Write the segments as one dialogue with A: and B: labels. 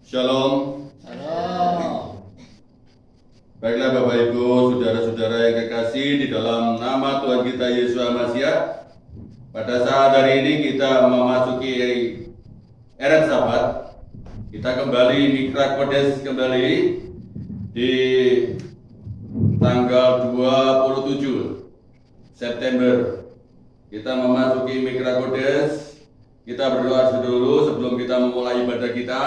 A: Shalom.
B: Shalom.
A: Baiklah Bapak Ibu, saudara-saudara yang kekasih di dalam nama Tuhan kita Yesus Masiah. Pada saat hari ini kita memasuki Eret Sabat. Kita kembali Mikra Kodes kembali di tanggal 27 September. Kita memasuki Mikra Kodes. Kita berdoa dulu sebelum kita memulai ibadah kita.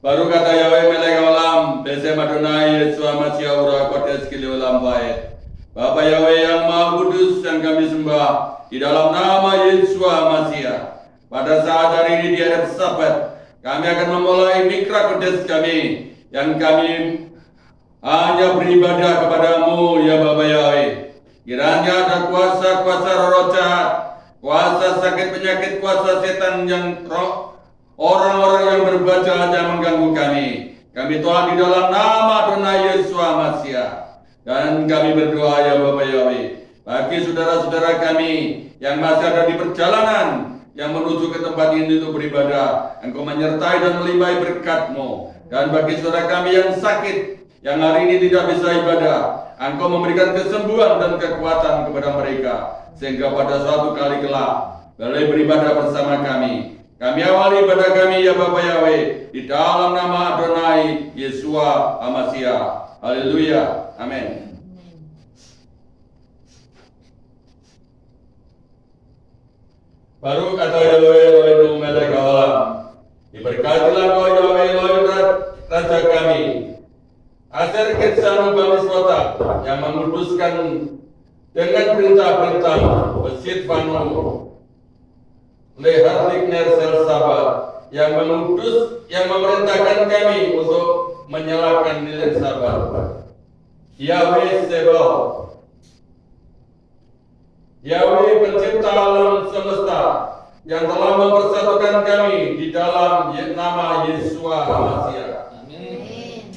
A: Baru kata Yahweh melek olam, Besem Adonai Yesus Masiah Ura Kodes Kili Olam Baik. Bapa Yahweh yang Maha Kudus yang kami sembah di dalam nama Yesus Masiah. Pada saat hari ini di hari Sabat, kami akan memulai Mikra Kodes kami yang kami hanya beribadah kepadamu ya Bapa Yahweh. Kiranya ada kuasa-kuasa roh jahat, kuasa sakit penyakit, kuasa setan yang orang-orang yang berbuat jahat yang mengganggu kami. Kami Tuhan di dalam nama Adonai Yesus Masiah. Dan kami berdoa ya Bapak Yahweh, bagi saudara-saudara kami yang masih ada di perjalanan yang menuju ke tempat ini untuk beribadah, Engkau menyertai dan melimpahi berkat-Mu. Dan bagi saudara kami yang sakit, yang hari ini tidak bisa ibadah, Engkau memberikan kesembuhan dan kekuatan kepada mereka, sehingga pada suatu kali kelak boleh beribadah bersama kami. Kami awali ibadah kami ya Bapa Yahweh di dalam nama Adonai Yesus Masiah. Haleluya. Amin. Baru kata Yahweh Elohim melek olam. Diberkatilah kau Yahweh Elohim Raja kami. Aser ketsanu bamis kota yang menguduskan dengan perintah-perintah Besit Vanu Lehatlik Nersel Sabat yang mengutus, yang memerintahkan kami untuk menyalakan lilin Sabat. Yahweh Sebaot, Yahweh pencipta alam semesta yang telah mempersatukan kami di dalam nama Yesus Masiah.
B: Amin.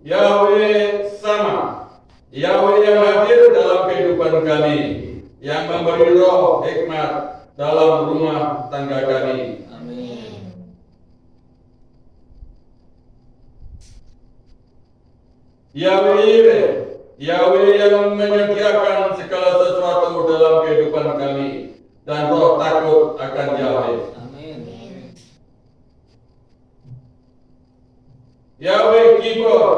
A: Yahweh sama, Yahweh yang hadir dalam kehidupan kami, yang memberi roh hikmat dalam rumah tangga kami.
B: Amin.
A: Yahweh, Yahweh yang menyediakan segala sesuatu dalam kehidupan kami, dan roh takut akan Yahweh.
B: Amin.
A: Yahweh Kibor,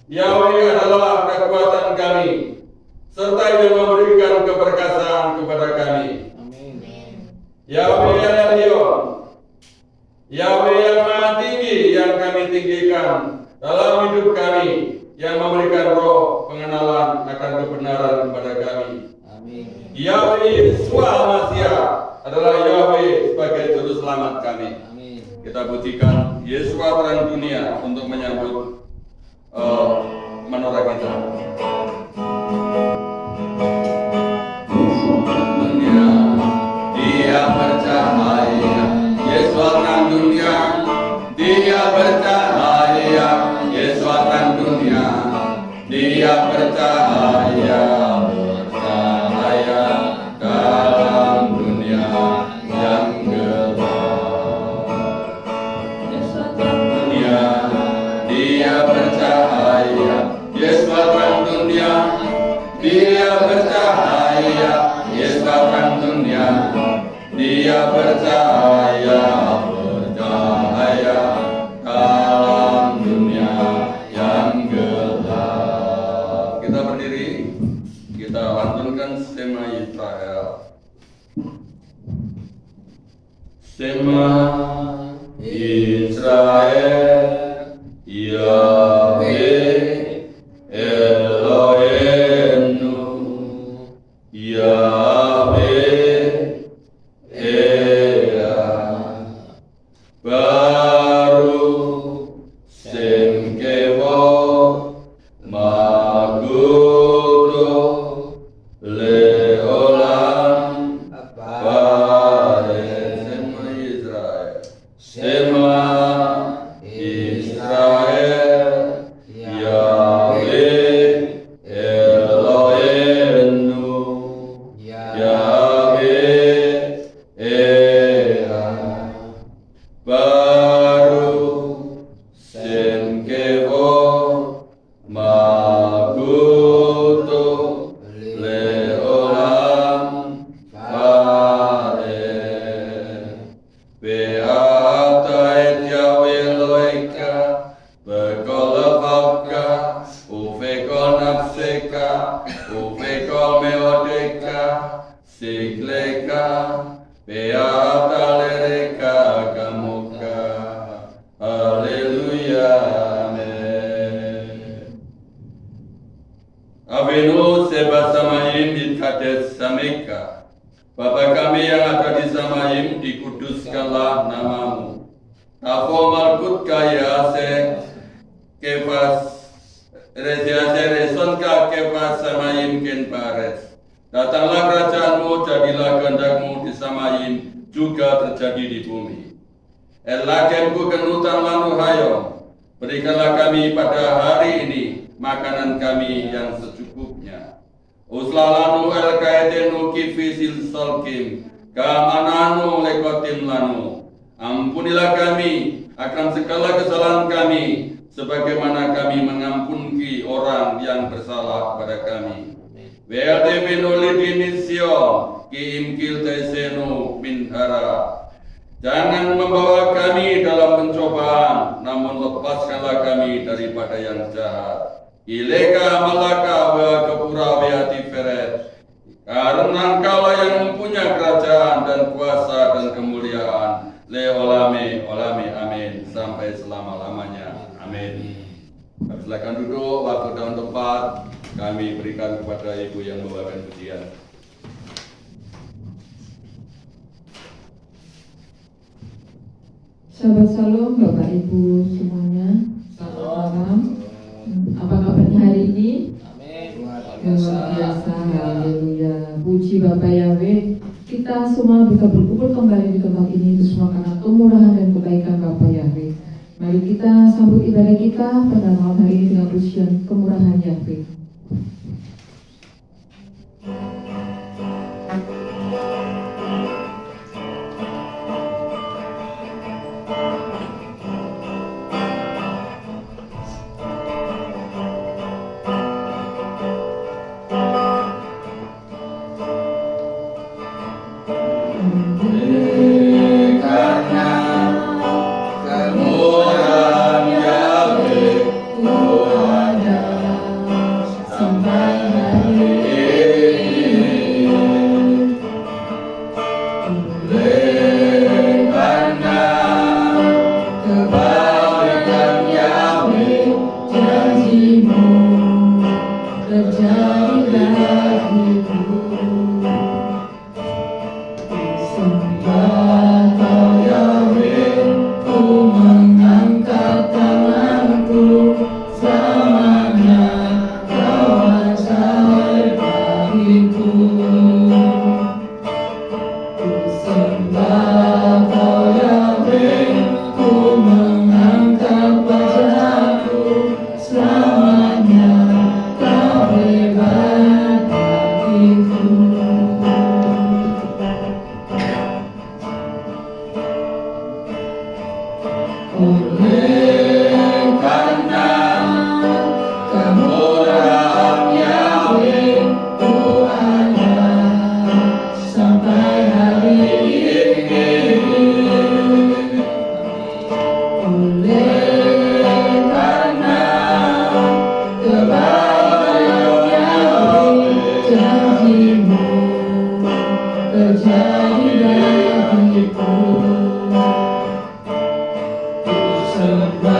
A: Yahweh adalah kekuatan kami, serta yang memberikan keberkatan kepada kami. Yahweh Elion, Yahweh yang maha tinggi yang kami tinggikan dalam hidup kami, yang memberikan roh pengenalan akan kebenaran kepada kami.
B: Amin.
A: Yahweh Yesus Masiah adalah Yahweh sebagai juru selamat kami.
B: Amin.
A: Kita pujikan Yesus terang dunia untuk menyambut menorah kita. Dia bercahaya, Yesus terang dunia. Dia bercahaya, Yesus terang dunia. Dia bercahaya, bercahaya dalam dunia yang gelap. Yesus terang dunia. Dia bercahaya, Yesus terang dunia. Dia bercahaya, Yesus terang dunia. Dia bercahaya, bercahaya dalam dunia yang gelap. Kita berdiri, kita lantunkan Shema Israel. Shema Israel, Yahweh Elohenu, Yahweh Ea, Baru Semkewo Magudo Leolam Bare. Shema Israel, Shema Israel, Yahweh Elohenu, Yahweh Ea, Baru beata lereka kamuka. Haleluya, amin. Avenu seba samayim ditkades sameka. Bapa kami yang ada di samayim, dikuduskanlah namamu. Tafo malkut kaya se kefas reziase resonka kefas samayim ken pares. Datanglah kerajaanmu, jadilah kehendakmu di samayim, juga terjadi di bumi. Elakemku kenutan lanu hayom, berikanlah kami pada hari ini makanan kami yang secukupnya. Uslalanu el kaetenu kifisil solkim, kam ananu lekotim lanu. Ampunilah kami akan segala kesalahan kami, sebagaimana kami mengampuni orang yang bersalah pada kami. Ve'ate venolidinisio, ki imkil tesenu min hara. Jangan membawa kami dalam pencobaan, namun lepaskanlah kami daripada yang jahat. Ileka malaka wa kepura beati feret. Karena Engkaulah yang mempunyai kerajaan dan kuasa dan kemuliaan. Leolame, olame, amin. Sampai selama-lamanya. Amin. Silakan duduk, waktu dan tempat kami berikan kepada Ibu yang membawakan pujian.
C: Shabbat Shalom Bapak Ibu semuanya. Selamat malam. Apa kabarnya hari ini? Luar biasa. Haleluya. Puji Bapak Yahweh. Kita semua bisa berkumpul kembali di tempat ini itu semua karena kemurahan dan kebaikan Bapak Yahweh. Mari kita sambut ibadah kita pada malam hari ini dengan pujian kemurahan Yahweh.
D: Terjadi bagiku, ku sembah.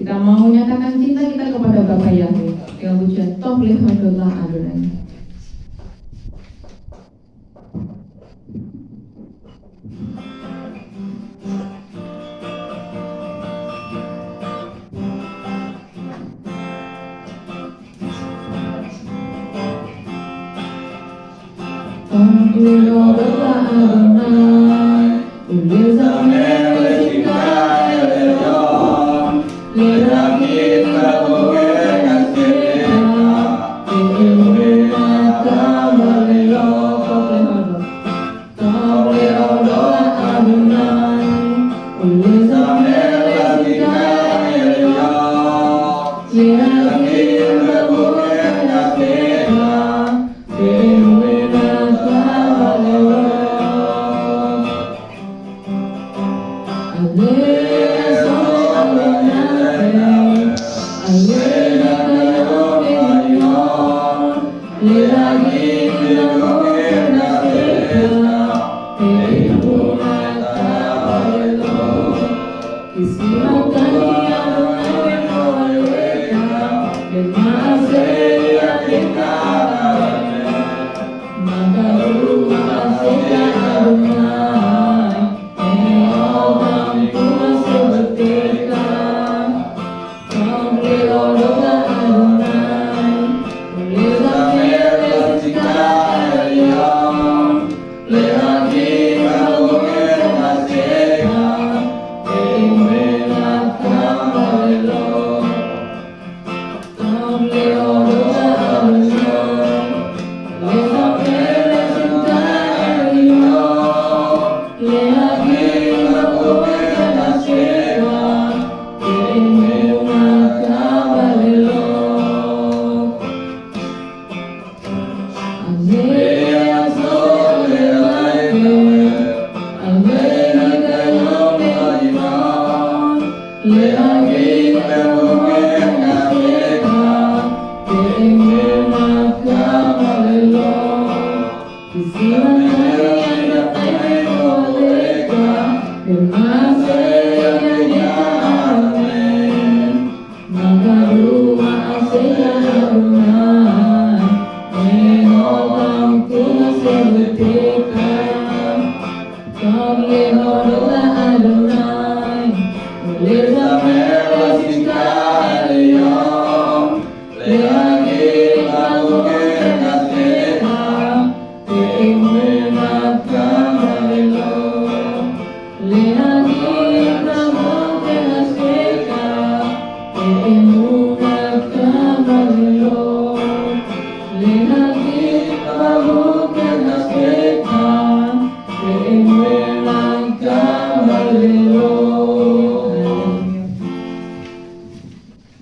C: Kita mau menyatakan cinta kita kepada Bapa Yahweh dengan pujian Tov Lehodotlah Adonai. Tov Lehodotlah Adonai, Ulil Zamer Lesinkai Leon, Lerakit Babuket Kasirika, Leilumata Balelo, Tov Lehodotlah Adonai, Ulil Zamer Lesinkai Leon, Lerakit Babuket Kasirika, Leilumata Balelo.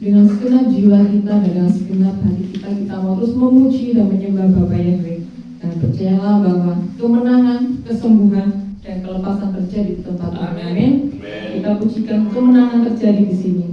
C: Dengan segenap jiwa kita, dengan segenap hati kita, kita mau terus memuji dan menyembah Bapa Yahweh. Dan percayalah bahwa kemenangan, kesembuhan, dan kelepasan terjadi di tempat ini. Amin. Kita pujikan kemenangan terjadi di sini.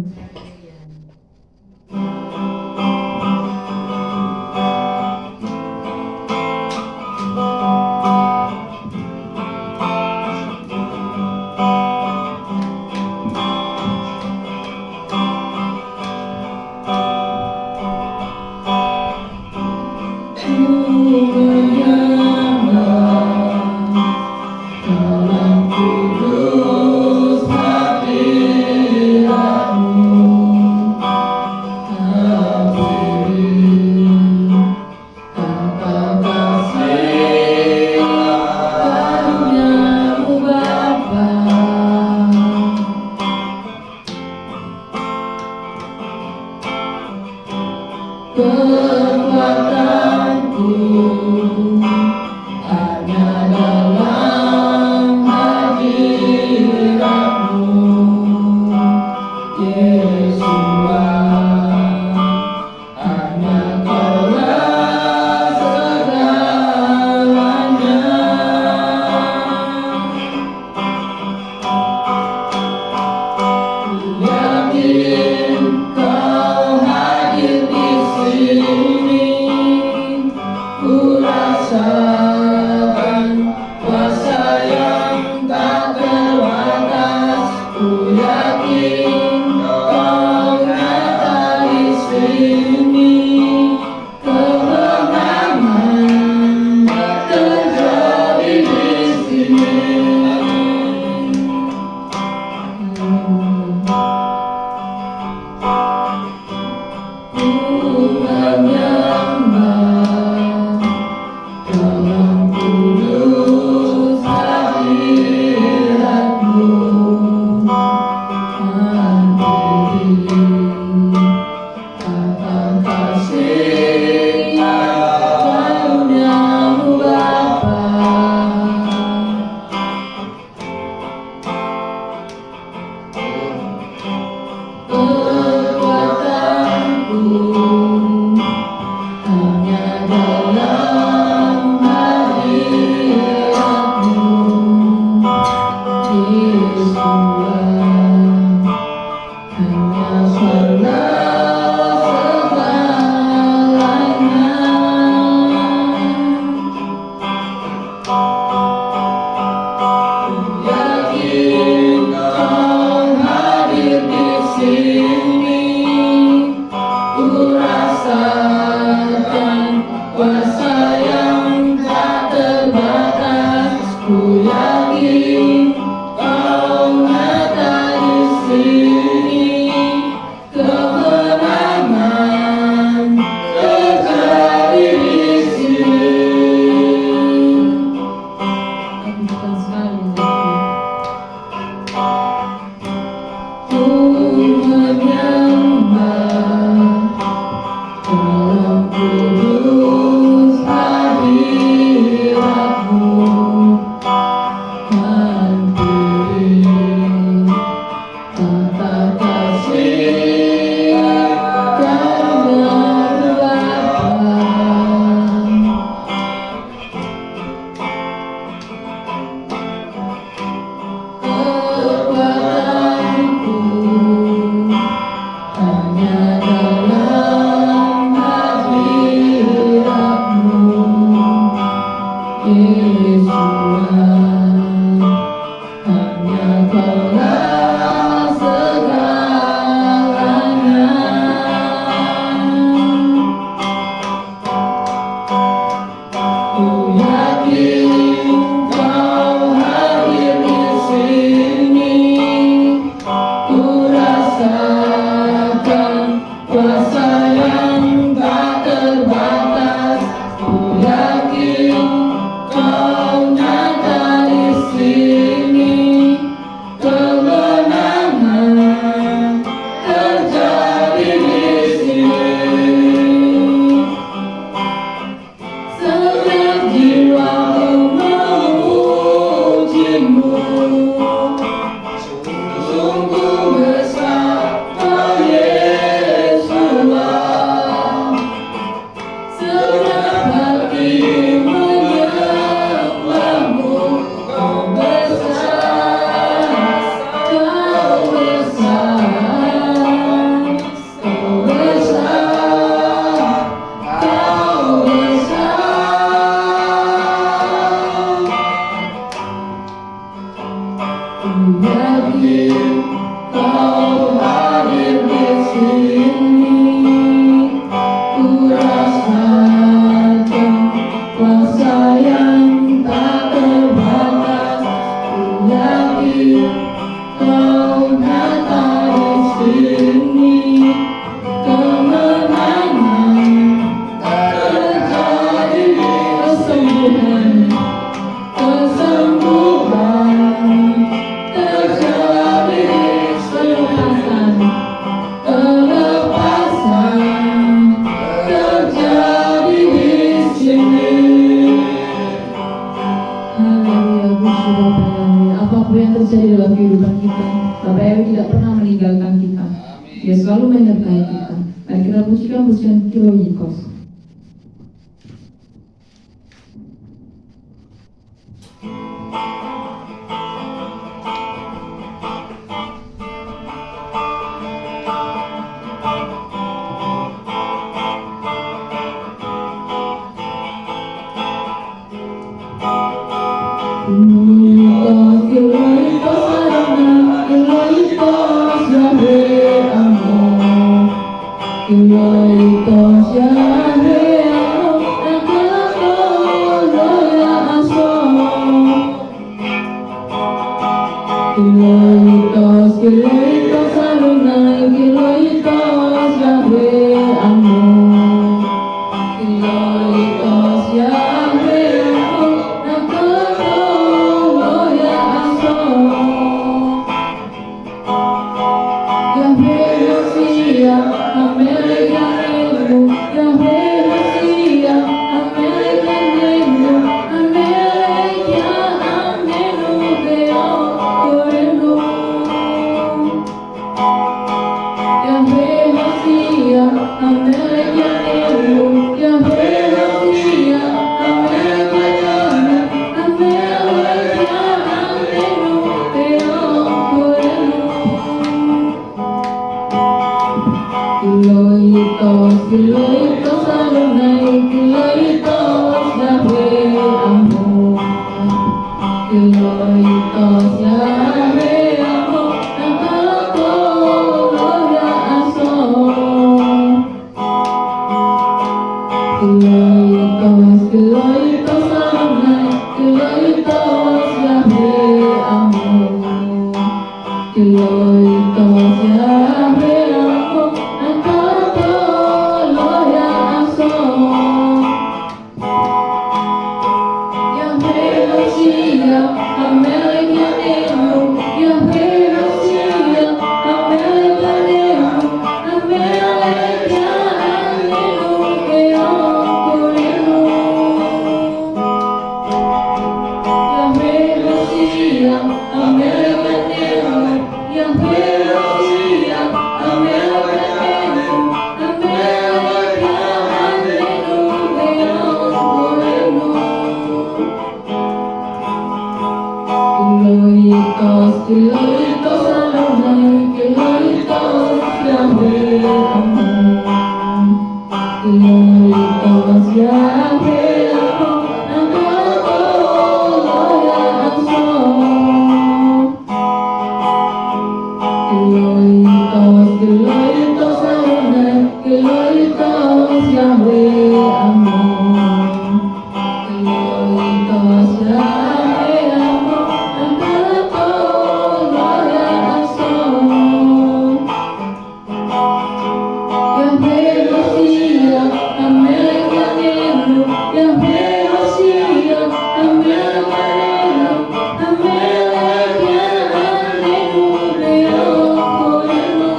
D: Yakin kau hadir di sini.
C: kemenangan terjadi di sini. Pujikan sekali ku menyembah dalam kudus hadirat-Mu, hampiri tata kasih karena Bapa. Kekuatanku hanya dalam hadirat-Mu, Yesus Tuhan. Hanya Kaulah segalanya. Ku yakin Kau hadir di sini. Ku rasakan kuasa yang tak terbatas. Ku yakin Kau nyata di sini. Kemenangan terjadi di sini. Setiap jiwaku memuji-Mu. Sungguh besar Kau Yesus. Setiap hati menyembah-Mu. Kau besar, Kau besar, Kau besar, Kau besar. Ku yakin Kau hadir di sini. Ku rasakan kuasa yang tak terbatas. Ku yakin Kau nyata di sini. Kemenangan terjadi, kesembuhan terjadi, kelepasan terjadi di sini. Haleluya, puji Bapak Yahweh. Apapun yang terjadi dalam kehidupan kita, Bapak Yahweh tidak pernah meninggalkan kita. Dia selalu menyertai kita. Mari kita pujikan pujian Kiloikos. Kiloikos Adonai, Kiloikos Yahweh Amon, Kiloikos Yahweh Amon, Kiloikos Ason. Kiloikos Adonai, Kiloikos Yahweh Amon, Kiloikos Yahweh Amon, Kiloikos Ason. Yahweh Yosia, Amelek Yanemu, Yahweh Yosia, Amelek Yanemu, Amelek Yanemu, Beo Korenu. Yahweh Yosia, Amelek Yanemu, Yahweh Yosia, Amelek Yanemu, Amelek Yanemu, Beo Korenu. Kiloikos Adonai, Kiloikos Yahweh Amon, Kiloikos Yahweh Amon, Kiloikos Ason. Kiloikos Adonai, Kiloikos Yahweh Amon, Kiloikos Yahweh Amon, Glorious Adonai, glorious Yahweh, Amon. Glorious Yahweh, Amon, glorious Adonai, glorious Yahweh, Amon. Glorious Yahweh, Amon, glorious Yahweh Hosea, Amelech Yanenu, Yahweh Hosea, Amelech Yanenu, Amelech Yanenu, Be'okorenu.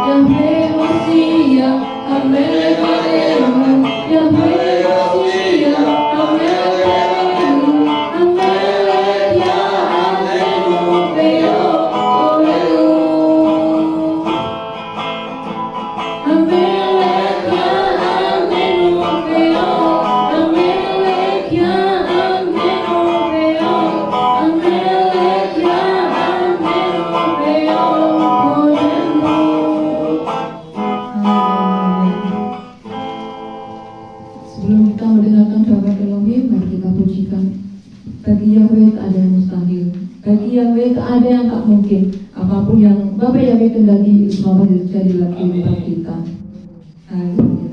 C: Yahweh Hosea, Amelech Yanenu, Yahweh Hosea, Amelech Yanenu, Amelech Yanenu, Be'okorenu. Amelech Yanenu, Amelech Yanenu, Amelech Yanenu, Be'okorenu. Sebelum kita mendengarkan doa Elohim, mari kita pujikan. Bagi Yahweh tak ada yang mustahil, bagi Yahweh tak ada yang tak mungkin. Apapun yang Bapak Yahweh kendaki, semua pasti terjadi dalam kehidupan kita. Haleluya.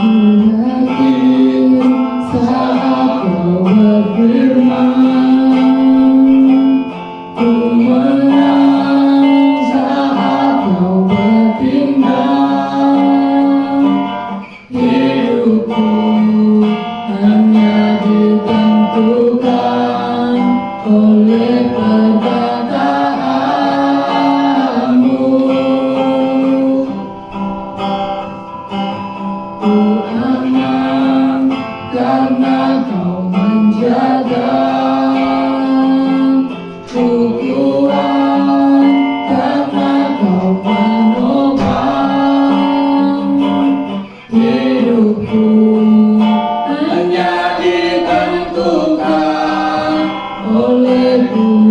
C: Yakin saat kau berfirman, ku menang saat kau bertindak. Hidupku hanya ditentukan oleh perkataanmu. Ku aman karena kau menjaga, ku kuat karena kau menopang. Hidupku hanya ditentukan oleh Tuhan.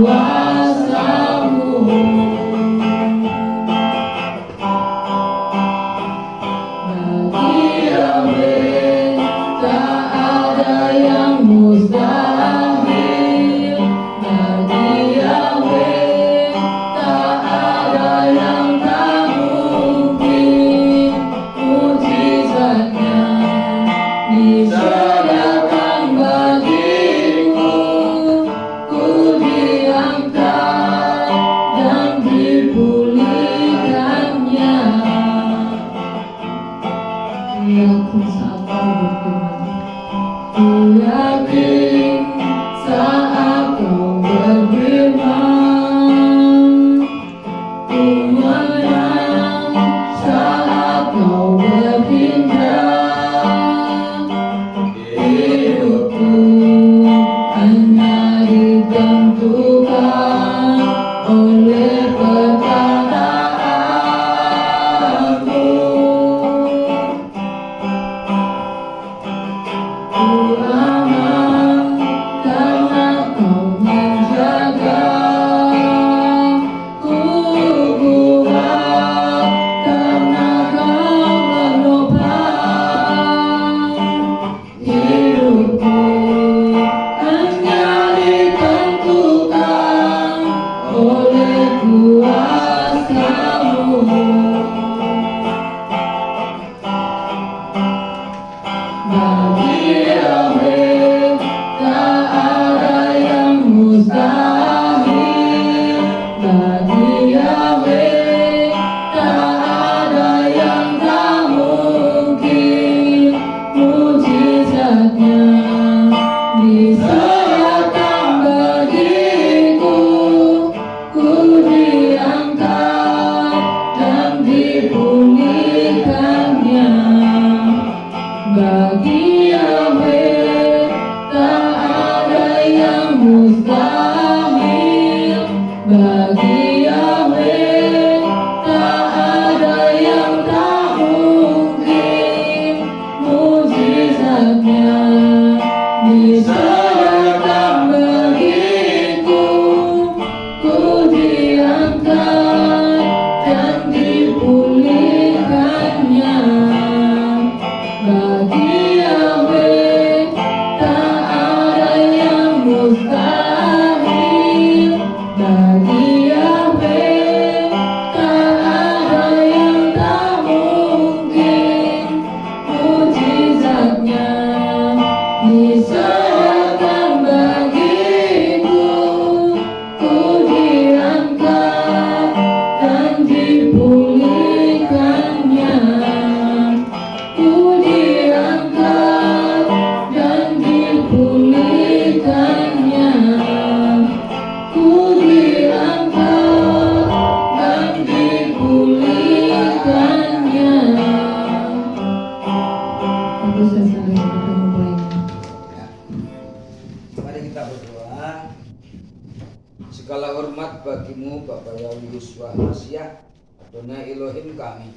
C: mustahil bagi Yahweh, tak ada yang tak mungkin. Mujizatnya diserahkan bagiku, ku diangkat dan dipulihkannya. Bagi Yahweh tak ada yang mustahil. Bagi Yahweh tak ada yang tak mungkin. Mujizatnya diserahkan bagiku, ku diangkat dan dipulihkannya. Ku diangkat dan dipulihkannya. Ku diangkat dan dipulihkannya. Aku selesai ketemu poinnya.
D: Ya. Mari kita berdoa. Segala hormat bagimu Bapa Yahweh Yeshua Mashiach, Adonai Elohim kami.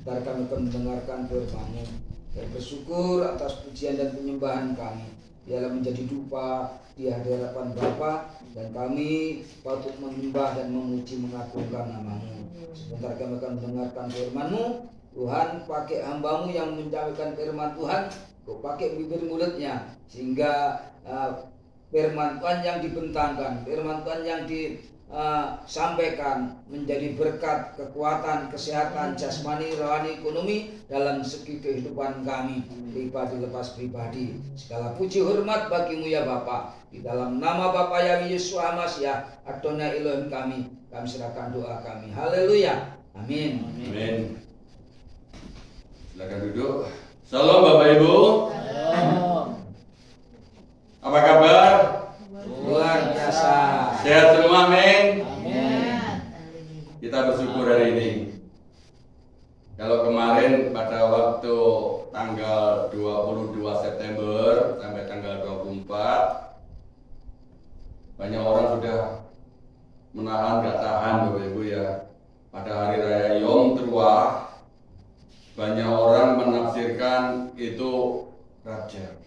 D: Sebentar kami akan mendengarkan firman-Mu dan bersyukur atas pujian dan penyembahan kami. Biarlah menjadi dupa di hadapan Bapa, dan kami patut menyembah dan memuji mengagungkan nama-Mu. Sebentar kami akan mendengarkan firman-Mu. Tuhan, pakai hamba-Mu yang menyampaikan firman Tuhan, Kau pakai bibir mulutnya, sehingga firman Tuhan yang dibentangkan, firman Tuhan yang disampaikan menjadi berkat, kekuatan, kesehatan, jasmani, rohani, ekonomi dalam segi kehidupan kami, pribadi lepas pribadi. Segala puji hormat bagimu ya Bapa. Di dalam nama Bapa Yahweh Yeshua Mashiach, Adonai Elohim kami serahkan doa kami. Haleluya. Amin.
A: Amin. Silakan duduk. Salam Bapak Ibu. Apa kabar?
D: Luar biasa.
A: Sehat semua, amin.
B: Amin.
A: Kita bersyukur hari ini. Kalau kemarin pada waktu tanggal 22 September sampai tanggal 24, banyak orang sudah menahan, gak tahan Bapak Ibu ya. Pada hari raya Yom Teruah, banyak orang menafsirkan itu rapture.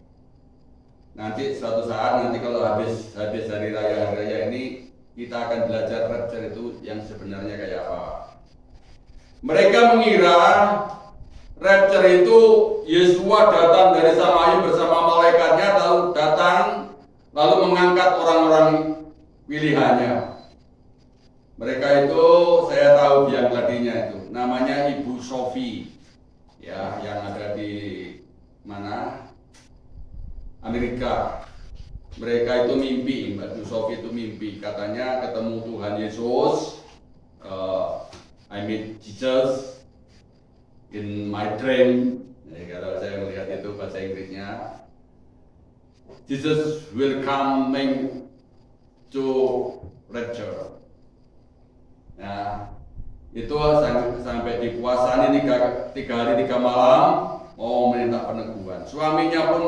A: Nanti suatu saat nanti kalau habis hari raya ini, kita akan belajar rapture itu yang sebenarnya kayak apa. Mereka mengira rapture itu Yesua datang dari Samayu bersama malaikatnya, lalu datang lalu mengangkat orang-orang pilihannya. Mereka itu saya tahu biang keladinya itu namanya Ibu Sophie ya, yang ada di mana, Amerika. Mereka itu mimpi, Mbak Sophie itu mimpi, katanya ketemu Tuhan Yesus. I meet Jesus in my dream. Kalau saya melihat itu bahasa Inggrisnya, Jesus will coming to rapture. Nah, itu sampai dipuasani 3 hari 3 malam, mau minta peneguhan. Suaminya pun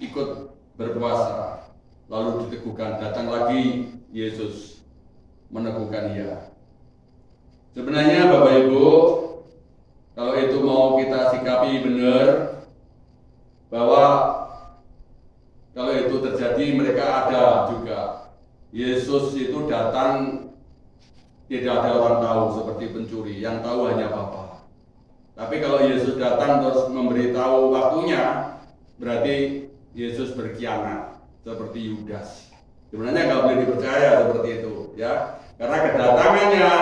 A: ikut berpuasa, lalu diteguhkan. Datang lagi Yesus meneguhkan ia. Sebenarnya Bapak Ibu, kalau itu mau kita sikapi benar, bahwa kalau itu terjadi, mereka ada juga. Yesus itu datang, tidak ada orang tahu, seperti pencuri, yang tahu hanya Bapa. Tapi kalau Yesus datang terus memberitahu waktunya, berarti Yesus berkhianat seperti Yudas. Sebenarnya nggak boleh dipercaya seperti itu, ya. Karena kedatangannya,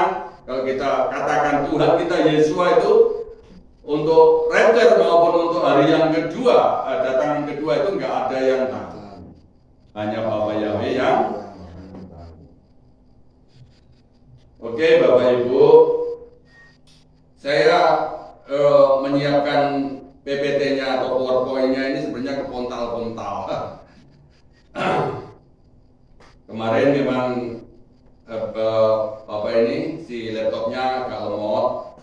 A: kalau kita katakan Tuhan kita Yesua itu untuk rapture maupun untuk hari yang kedua, datangan kedua itu nggak ada yang tahu, hanya Bapa Yahweh yang. Oke Bapak Ibu, saya menyiapkan PPT-nya atau PowerPoint-nya ini sebenarnya kepontal-pontal. Kemarin memang ini si laptopnya agak lemot,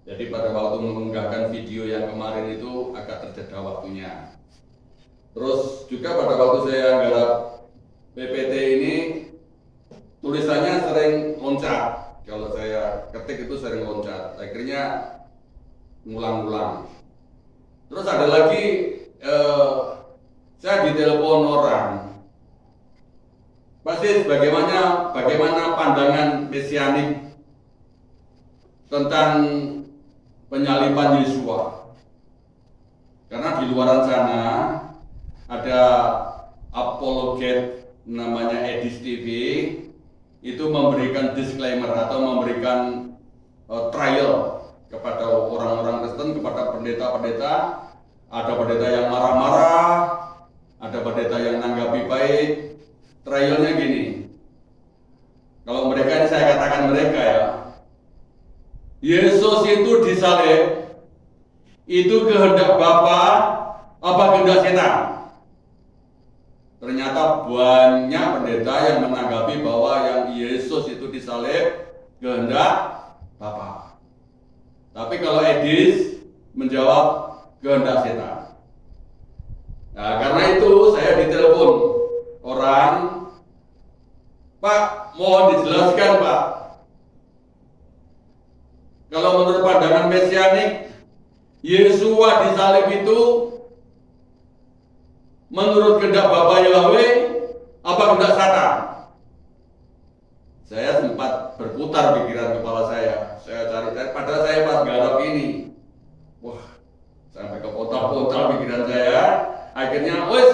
A: jadi pada waktu mengunggahkan video yang kemarin itu agak terjeda waktunya. Terus juga pada waktu saya garap PPT ini tulisannya sering loncat. Kalau saya ketik itu sering loncat, akhirnya ngulang-ngulang. Terus ada lagi saya ditelepon orang, pasti bagaimana pandangan mesianik tentang penyaliban Yesua. Karena di luar sana ada apologet namanya Edis TV, itu memberikan disclaimer atau memberikan trial kepada orang-orang Kristen, kepada pendeta-pendeta. Ada pendeta yang marah-marah, ada pendeta yang nanggapi baik. Trialnya gini, kalau mereka ini saya katakan mereka ya, Yesus itu disalib, itu kehendak Bapa apa kehendak setan? Ternyata banyak pendeta yang menanggapi bahwa yang Yesus itu disalib kehendak Bapa. Tapi kalau Edis menjawab kehendak setan. Nah, karena itu saya ditelepon orang, Pak, mohon dijelaskan Pak. Kalau menurut pandangan mesianik, Yesua disalib itu menurut kehendak Bapa Yahweh apa kehendak Satan? Saya sempat berputar pikiran kepala saya. Saya cari, padahal saya pas garap ini, wah, sampai ke kota-kota pikiran saya. Akhirnya, wes,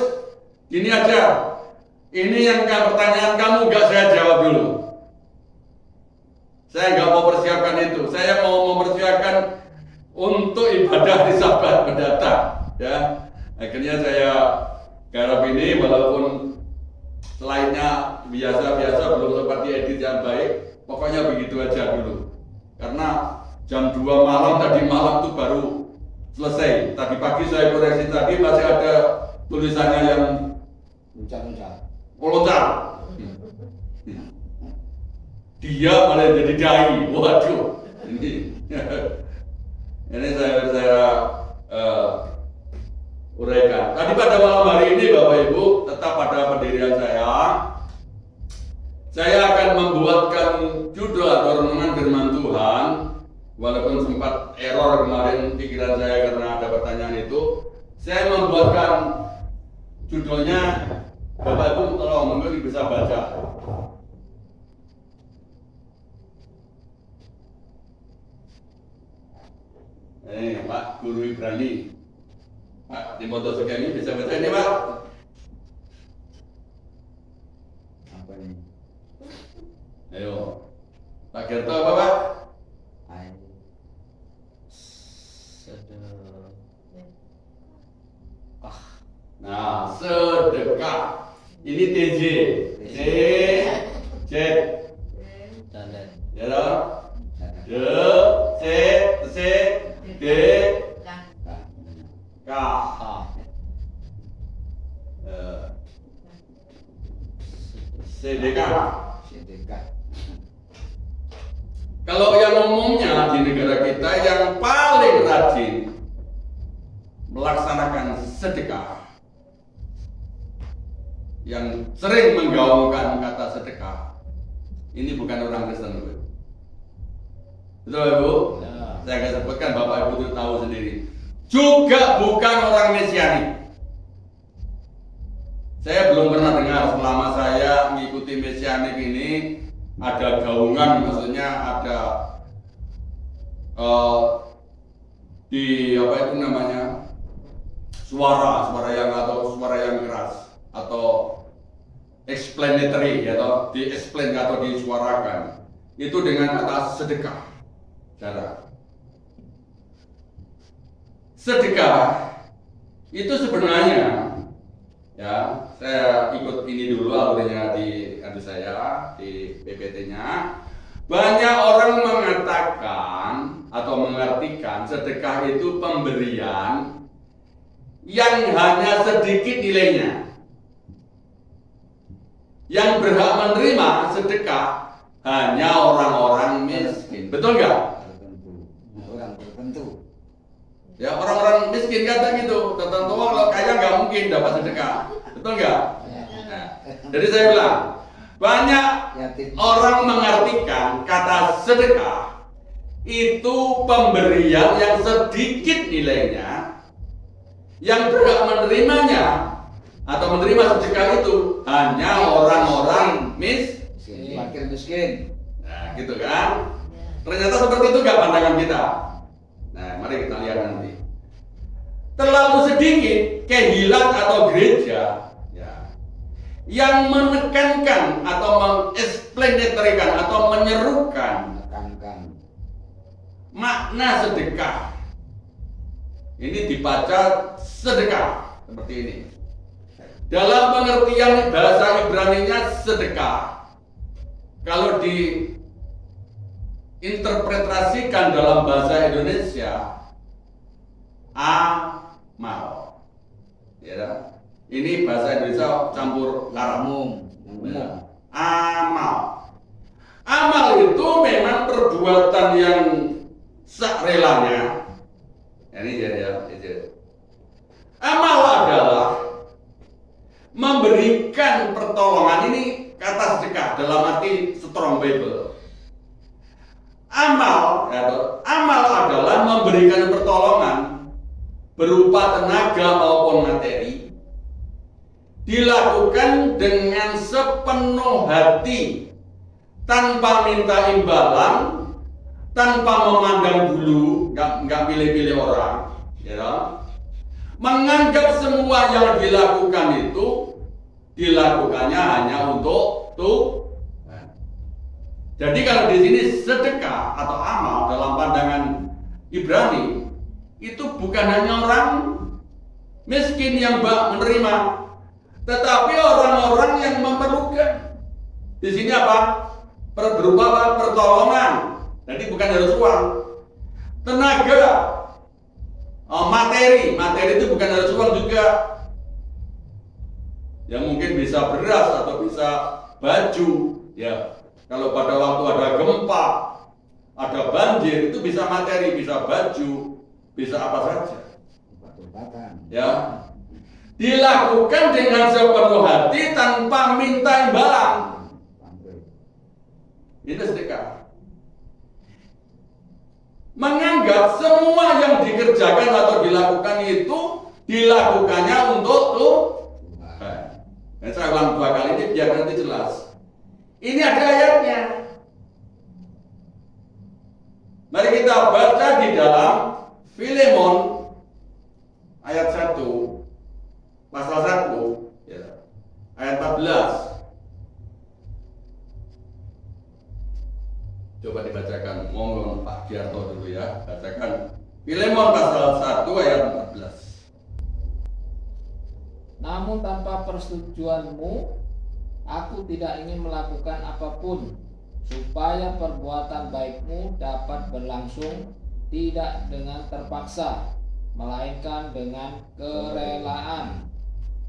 A: gini aja. Ini yang pertanyaan kamu gak saya jawab dulu. Saya nggak mau persiapkan itu. Saya mau mempersiapkan untuk ibadah di Sabat mendatang. Ya, akhirnya saya garap ini, walaupun selainnya biasa-biasa belum sempat diedit yang baik. Pokoknya begitu aja dulu. Karena jam 2 malam tadi malam tuh baru selesai. Tadi pagi saya koreksi tadi masih ada tulisannya yang loncat. Dia malah jadi dai. Waduh. Ini saya uraikan. Tadi pada malam hari ini Bapak Ibu tetap pada pendirian saya. Saya akan membuatkan judul atau renungan firman Tuhan. Walaupun sempat error kemarin pikiran saya karena ada pertanyaan itu, saya membuatkan judulnya, Bapak Ibu tolong mungkin bisa baca. Pak Guru Ibrani, Pak Timotius Sugeng bisa baca ini Pak?
D: Apa ini?
A: Ayo, Pak Gerto apa Pak? Nah, sedekah. Ini TJ, C, C, ya dong? D, C, C, D, K. Sedekah. Kalau yang umumnya di negara kita yang paling rajin melaksanakan sedekah, yang sering menggaungkan kata sedekah, ini bukan orang Kristen, Bu. Betul Bu? Ya. Saya akan sebutkan, Bapak Ibu itu tahu sendiri. Juga bukan orang Mesianik. Saya belum pernah dengar selama saya mengikuti Mesianik ini ada gaungan, maksudnya ada di apa itu namanya suara yang atau suara yang keras atau explanatory atau di-explain atau disuarakan itu dengan kata sedekah. Cara sedekah itu sebenarnya, ya saya ikut ini dulu alurnya di saya di PPT-nya. Banyak orang mengatakan atau mengartikan sedekah itu pemberian yang hanya sedikit nilainya. Yang berhak menerima sedekah hanya orang-orang miskin. Betul nggak?
D: Orang tertentu.
A: Ya, orang-orang miskin kata gitu. Tertentu kalau kaya nggak mungkin dapat sedekah. Betul nggak?
D: Ya.
A: Nah, Jadi saya bilang, banyak
D: Yatim.
A: orang mengartikan kata sedekah itu pemberian yang sedikit nilainya, yang berhak menerimanya atau menerima sedekah itu hanya orang-orang
D: Miskin. Fakir miskin.
A: Nah, gitu kan? Ternyata seperti itu nggak pandangan kita. Nah, mari kita lihat nanti. Terlalu sedikit kehilat atau gereja ya, yang menekankan atau mengeksplanasikan atau menyerukan
D: Menekankan.
A: makna sedekah. Ini dibaca sedekah seperti ini. Dalam pengertian bahasa Ibrani-nya sedekah, kalau diinterpretasikan dalam bahasa Indonesia, amal. Ya, ini bahasa Indonesia campur Arab.
D: Umum.
A: Ya. Amal. Amal itu memang perbuatan yang sakrelanya. Ini ya. Amal adalah memberikan pertolongan. Ini kata sedekah dalam arti strong Bible. Amal adalah memberikan pertolongan berupa tenaga maupun materi, dilakukan dengan sepenuh hati, tanpa minta imbalan, tanpa memandang bulu, nggak pilih-pilih orang, ya. Menganggap semua yang dilakukan itu dilakukannya hanya untuk Tuhan. Jadi kalau di sini sedekah atau amal dalam pandangan Ibrani itu bukan hanya orang miskin yang menerima, tetapi orang-orang yang memerlukan. Di sini apa? Berupa pertolongan. Jadi bukan harus uang, tenaga, materi itu bukan harus uang juga. Yang mungkin bisa beras atau bisa baju, ya. Kalau pada waktu ada gempa, ada banjir, itu bisa materi, bisa baju, bisa apa saja.
D: Obat-obatan.
A: Ya. Dilakukan dengan sepenuh hati tanpa minta imbalan. Itu sedekah. Menganggap semua yang dikerjakan atau dilakukan itu dilakukannya untuk Tuhan. Dan saya ulang 2 kali ini biar nanti jelas. Ini ada ayatnya. Mari kita baca di dalam Filemon ayat 1 pasal 1 ya, ayat 14. Coba dibacakan, ngomong Pak Giarto dulu ya, bacakan Filemon pasal 1 ayat 14.
E: Namun tanpa persetujuanmu, aku tidak ingin melakukan apapun, supaya perbuatan baikmu dapat berlangsung tidak dengan terpaksa, melainkan dengan kerelaan.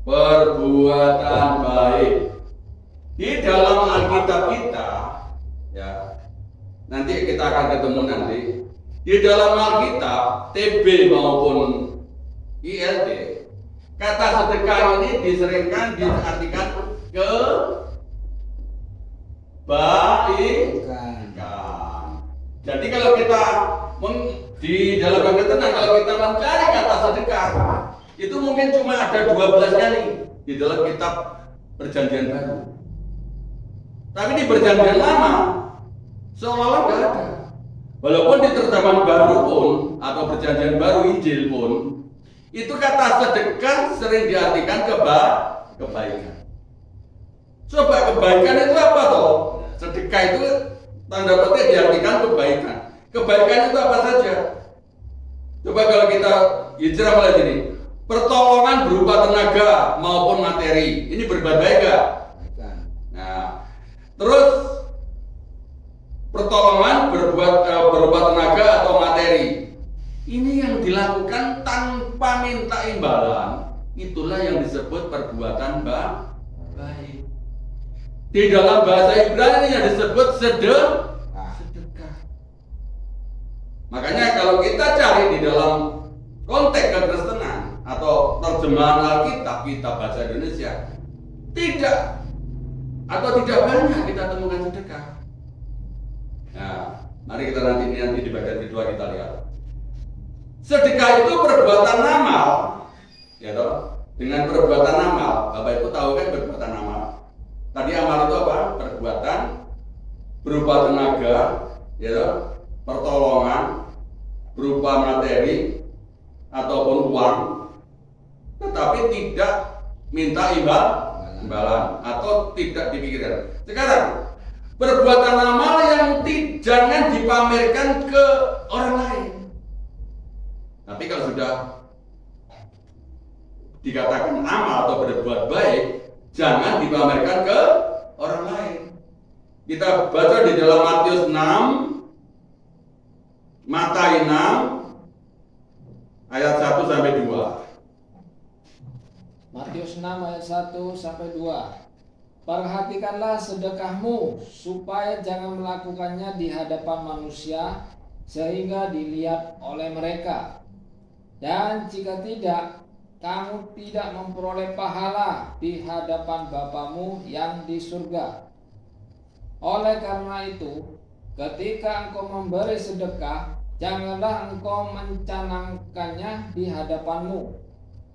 A: Perbuatan baik. Di dalam Alkitab kita, ya, nanti kita akan ketemu nanti. Di dalam Alkitab, TB maupun ILT, kata sedekah ini diseringkan diartikan kebaikan. Jadi kalau kita di dalam Bangga Tenang, kalau kita mencari kata sedekah, itu mungkin cuma ada 12 kali di dalam kitab Perjanjian Baru. Tapi di Perjanjian Lama seolah-olah nggak ada. Walaupun di terjemahan baru pun atau Perjanjian Baru Injil pun, itu kata sedekah sering diartikan kebaikan. Coba kebaikan itu apa toh? Sedekah itu tanda petik diartikan kebaikan. Kebaikan itu apa saja? Coba kalau kita hijrah mulai sini, pertolongan berupa tenaga maupun materi, ini berbuat baik gak? Nah, terus pertolongan berupa tenaga atau materi, ini yang dilakukan tanpa minta imbalan, itulah yang disebut perbuatan baik. Di dalam bahasa Ibrani yang disebut sedekah. Makanya kalau kita cari di dalam konteks kekristenan atau terjemahan Alkitab kita bahasa Indonesia, tidak atau tidak banyak kita temukan sedekah. Nah, mari kita nanti di bagian kedua kita lihat. Sedekah itu perbuatan amal, ya toh. Dengan perbuatan amal, Bapak Ibu tahu kan perbuatan amal. Tadi amal itu apa? Perbuatan berupa tenaga, ya toh, pertolongan, berupa materi ataupun uang, tetapi tidak minta imbalan atau tidak dipikirkan. Sekarang perbuatan amal yang jangan dipamerkan ke orang lain. Tapi kalau sudah dikatakan amal atau berbuat baik, jangan dipamerkan ke orang lain. Kita baca di dalam Matius 6, Mata'i 6 ayat 1 sampai 2.
E: Matius 6 ayat 1 sampai 2. Perhatikanlah sedekahmu supaya jangan melakukannya di hadapan manusia sehingga dilihat oleh mereka. Dan jika tidak, kamu tidak memperoleh pahala di hadapan Bapamu yang di surga. Oleh karena itu, ketika engkau memberi sedekah, janganlah engkau mencanangkannya di hadapanmu,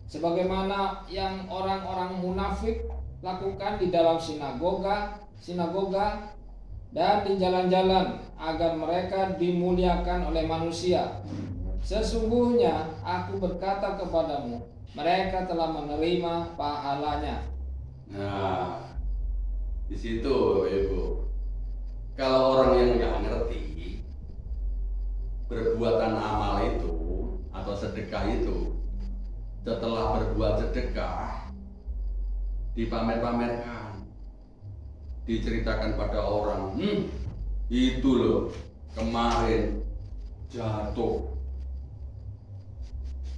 E: sebagaimana yang orang-orang munafik lakukan di dalam sinagoga dan di jalan-jalan, agar mereka dimuliakan oleh manusia. Sesungguhnya aku berkata kepadamu, mereka telah menerima pahalanya.
A: Nah, di situ Ibu, kalau orang yang nggak ngerti perbuatan amal itu atau sedekah itu, setelah berbuat sedekah dipamer-pamerkan, diceritakan pada orang, itu loh kemarin jatuh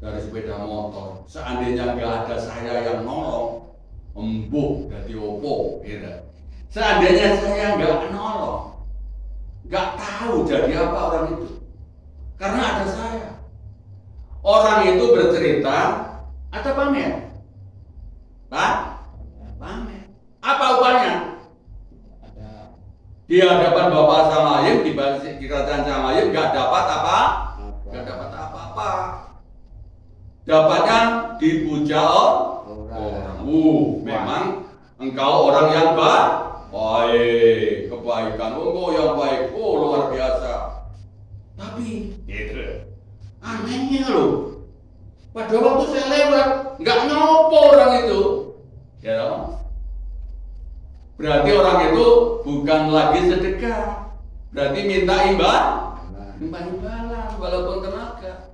A: dari sepeda motor, seandainya nggak ada saya yang nolong, embuh dari opo, gitu. Seandainya saya nggak nolong, nggak tahu jadi apa orang itu, karena ada saya. Orang itu bercerita, ada pamer, Pak, pamer. Apa upahnya? Di hadapan Bapak Samayim, di kerajaan Samayim, nggak dapat apa? Nggak dapat apa-apa. Dapatnya dipuja orang. Memang engkau orang yang baik, kebaikan engkau yang baik, luar biasa. Tapi gitu, anehnya loh, pada waktu saya lewat nggak nyopo orang itu, ya. Berarti orang itu bukan lagi sedekah, berarti minta imbalan walaupun tenaga.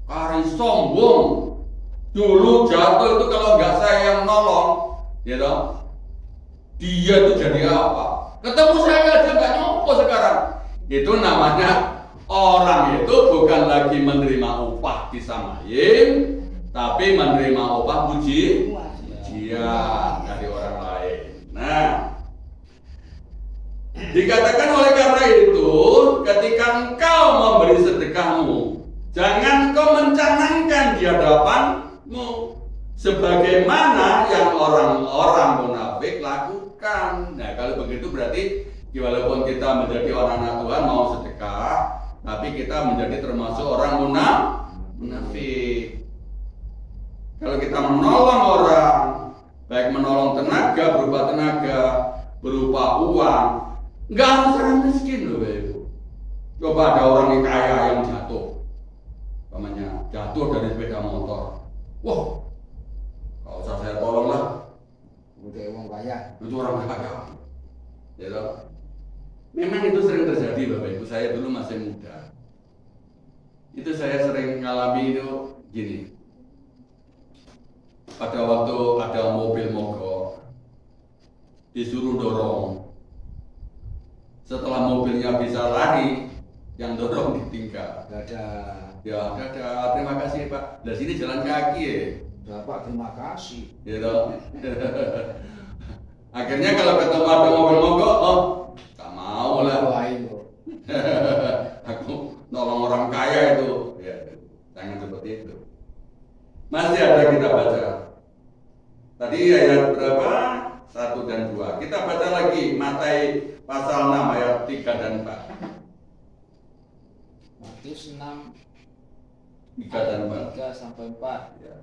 A: Kari sombong, dulu jatuh itu kalau nggak saya yang nolong, ya dong, dia itu jadi apa? Ketemu saya aja nggak nyopo sekarang. Itu namanya orang itu bukan lagi menerima upah di Samayim, tapi menerima upah pujian dari orang lain. Nah, dikatakan oleh karena itu, ketika engkau memberi sedekahmu, jangan kau mencanangkan di hadapanmu sebagaimana yang orang-orang munafik lakukan. Nah, kalau begitu berarti walaupun kita menjadi orang anak Tuhan mau sedekah, tapi kita menjadi termasuk orang munafik. Kalau kita menolong orang, baik menolong tenaga, berupa uang, nggak harus orang miskin loh, Ibu. Coba ada orang yang kaya yang jatuh dari sepeda motor. Wah, kalau usah saya tolong lah.
D: Udah uang kaya.
A: Itu orang kaya. Ya toh? Memang itu sering terjadi, Bapak Ibu. Saya dulu masih muda. Itu saya sering ngalami itu gini. Pada waktu ada mobil mogok, disuruh dorong. Setelah mobilnya bisa lari, yang dorong ditinggal.
D: Dadah.
A: Ya, dadah. Terima kasih, Pak. Dari sini jalan kaki ya.
D: Bapak terima kasih.
A: Ya toh. Akhirnya kalau ketemu ada mobil mogok, tak mau lah. Aku nolong orang kaya itu. Ya, jangan seperti itu. Masih ada kita baca. Tadi ayat berapa? 1 dan 2. Kita baca baca lagi Matius pasal 6 ayat 3 dan 4.
E: Matius 6
A: 3 dan 4.
E: 3 sampai 4.
A: Ya.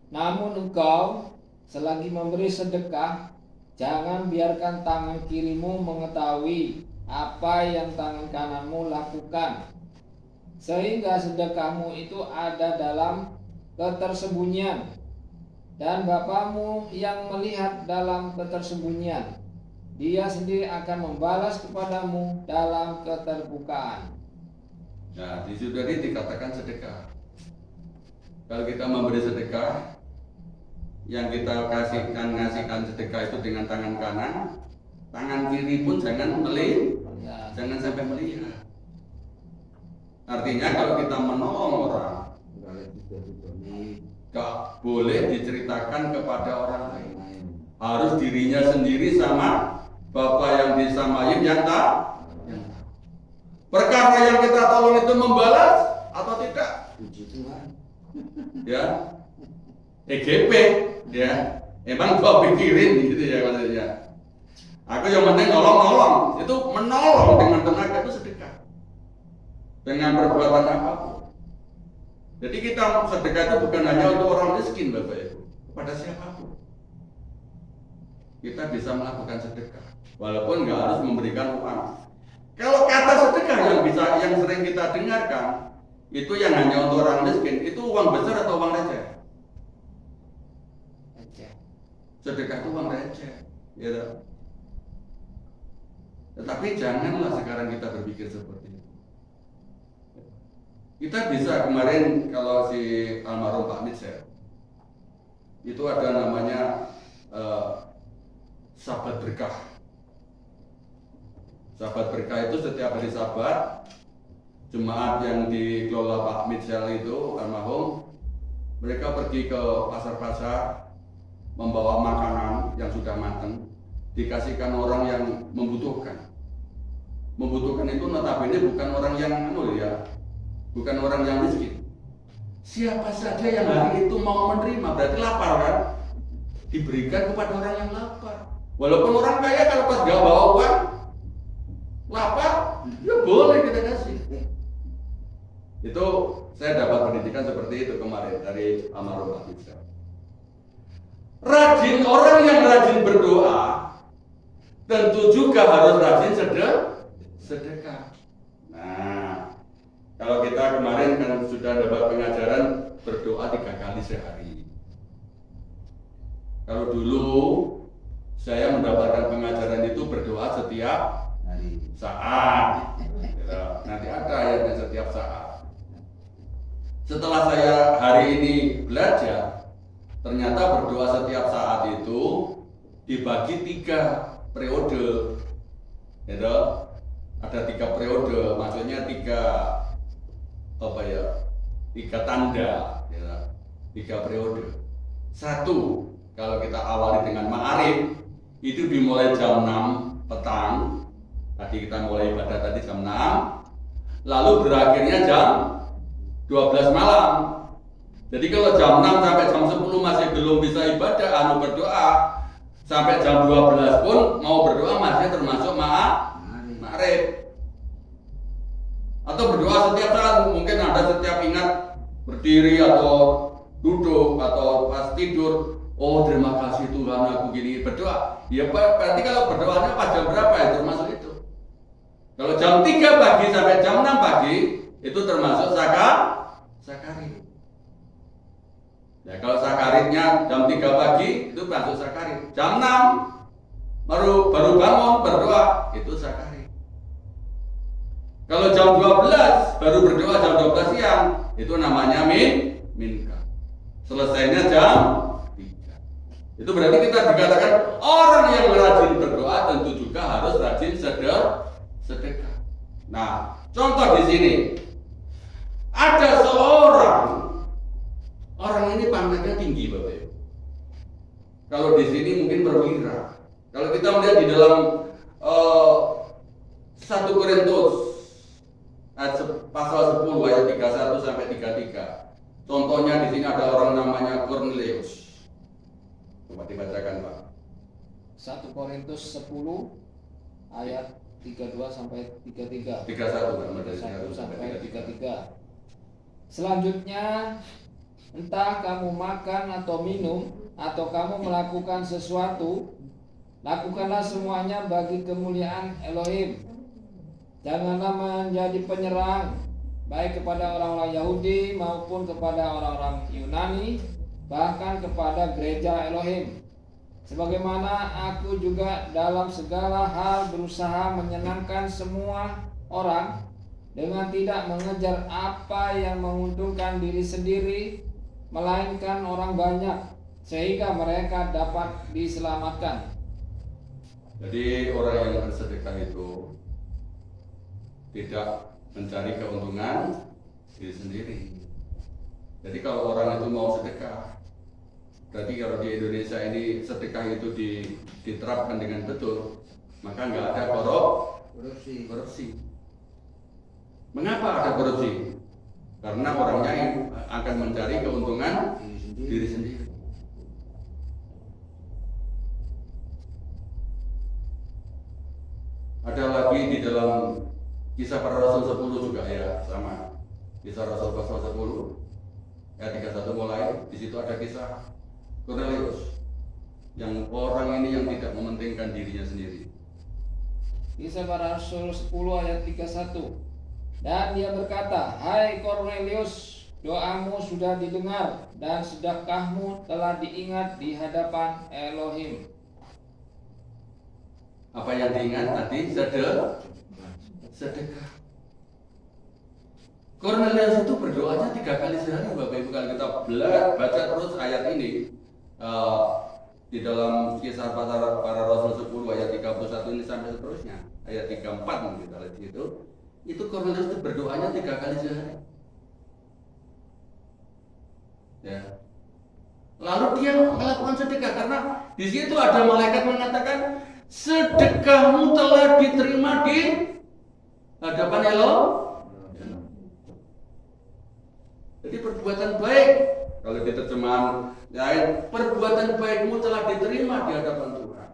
E: Namun engkau selagi memberi sedekah, jangan biarkan tangan kirimu mengetahui apa yang tangan kananmu lakukan, sehingga sedekahmu itu ada dalam ketersembunyian, dan Bapamu yang melihat dalam ketersembunyian, Dia sendiri akan membalas kepadamu dalam keterbukaan.
A: Nah, di situ tadi dikatakan sedekah. Kalau kita memberi sedekah, yang kita ngasihkan sedekah itu dengan tangan kanan, tangan kiri pun jangan
E: Ya,
A: jangan sampai melihat. Artinya kalau kita menolong orang, gak boleh diceritakan kepada orang lain. Harus dirinya sendiri sama Bapak yang disamayim yang tak. Perkara yang kita tolong itu membalas atau tidak?
D: Puji Tuhan.
A: Ya, EGP, ya. Emang gua pikirin gitu ya maksudnya. Aku yang penting nolong, itu menolong dengan tenaga itu sedekah. Dengan perbuatan apapun. Jadi kita sedekah itu bukan hanya untuk orang miskin, Bapak Ibu, kepada siapapun. Kita bisa melakukan sedekah, walaupun nggak harus memberikan uang. Kalau kata sedekah yang sering kita dengarkan, itu yang hanya untuk orang miskin, itu uang besar atau uang receh? Sedekah itu uang receh, gitu. Tetapi janganlah sekarang kita berpikir seperti itu. Kita bisa kemarin kalau si almarhum Pak Mitchell itu ada namanya Sahabat Berkah. Sahabat Berkah itu setiap hari Sabat jemaat yang dikelola Pak Mitchell itu almarhum, mereka pergi ke pasar-pasar membawa makanan yang sudah matang dikasihkan orang yang membutuhkan. Membutuhkan itu notabene bukan orang yang bukan orang yang miskin. Siapa saja yang hari itu mau menerima, berarti lapar kan? Diberikan kepada orang yang lapar. Walaupun orang kaya kalau pas gak bawa uang, lapar, ya boleh kita kasih. Itu saya dapat pendidikan seperti itu kemarin dari almarhum Pak Mitchell. Orang yang rajin berdoa tentu juga harus rajin sedekah. Nah, kalau kita kemarin kan sudah dapat pengajaran berdoa 3 kali sehari. Kalau dulu saya mendapatkan pengajaran itu berdoa setiap saat. Nanti ada ayatnya setiap saat. Setelah saya hari ini belajar, ternyata berdoa setiap saat itu dibagi 3 periode. Gitu. Ada 3 periode, maksudnya 3 tanda, ya. 3 periode. 1, kalau kita awali dengan ma'arif, itu dimulai jam 6 petang. Tadi kita mulai ibadah tadi jam 6, lalu berakhirnya jam 12 malam. Jadi kalau jam 6 sampai jam 10 masih belum bisa ibadah, berdoa, sampai jam 12 pun mau berdoa masih termasuk ma'arif. Atau berdoa setiap saat, mungkin Anda setiap ingat berdiri atau duduk atau pas tidur, oh terima kasih Tuhan aku gini berdoa. Ya berarti kalau berdoanya pas jam berapa ya termasuk itu. Kalau jam 3 pagi sampai jam 6 pagi itu termasuk sakarit. Ya kalau sakaritnya jam 3 pagi itu masuk sakarit. Jam 6 baru bangun berdoa itu sakarit. Kalau jam 12 baru berdoa jam 12 siang itu namanya minka. Selesainya jam 3. Itu berarti kita dikatakan orang yang rajin berdoa tentu juga harus rajin sedekah. Nah, contoh di sini ada orang ini pangkatnya tinggi, Bapak Ibu. Kalau di sini mungkin perwira. Kalau kita melihat di dalam 1 Korintus pasal 10 ayat 31 sampai 33. Contohnya di sini ada orang namanya Cornelius. Coba dibacakan, Pak.
E: 1 Korintus 10 ayat 32 sampai 33.
A: 31 kan, dari
E: 31 sampai
A: 33.
E: 33. Selanjutnya, entah kamu makan atau minum atau kamu melakukan sesuatu, lakukanlah semuanya bagi kemuliaan Elohim. Janganlah menjadi penyerang baik kepada orang-orang Yahudi maupun kepada orang-orang Yunani, bahkan kepada gereja Elohim. Sebagaimana aku juga dalam segala hal berusaha menyenangkan semua orang dengan tidak mengejar apa yang menguntungkan diri sendiri, melainkan orang banyak, sehingga mereka dapat diselamatkan.
A: Jadi orang yang bersedekah itu tidak mencari keuntungan diri sendiri. Jadi kalau orang itu mau sedekah, berarti kalau di Indonesia ini sedekah itu diterapkan dengan betul, maka nggak ada korupsi. Mengapa ada korupsi? Karena orangnya yang akan mencari keuntungan diri sendiri. Ada lagi di dalam Kisah Para Rasul 10 juga ya, sama. Kisah Rasul pasal 10 ayat 31 mulai, di situ ada kisah Cornelius, yang orang ini yang tidak mementingkan dirinya sendiri.
E: Kisah Para Rasul 10 ayat 31. Dan dia berkata, "Hai Cornelius, doamu sudah didengar dan sedekahmu telah diingat di hadapan Elohim."
A: Apa yang diingat tadi? Sedekah. Cornelius itu berdoanya 3 kali sehari, Bapak Ibu. Kalau kita baca terus ayat ini di dalam Kisah Para Rasul 10 ayat 31 ini sampai seterusnya, ayat 34 mungkin kita lihat itu Cornelius itu berdoanya 3 kali sehari. Ya. Lalu dia melakukan sedekah karena di situ ada malaikat mengatakan sedekahmu telah diterima di hadapan Elohim. Jadi perbuatan baik, kalau di terjemahan lain, perbuatan baikmu telah diterima di hadapan Tuhan.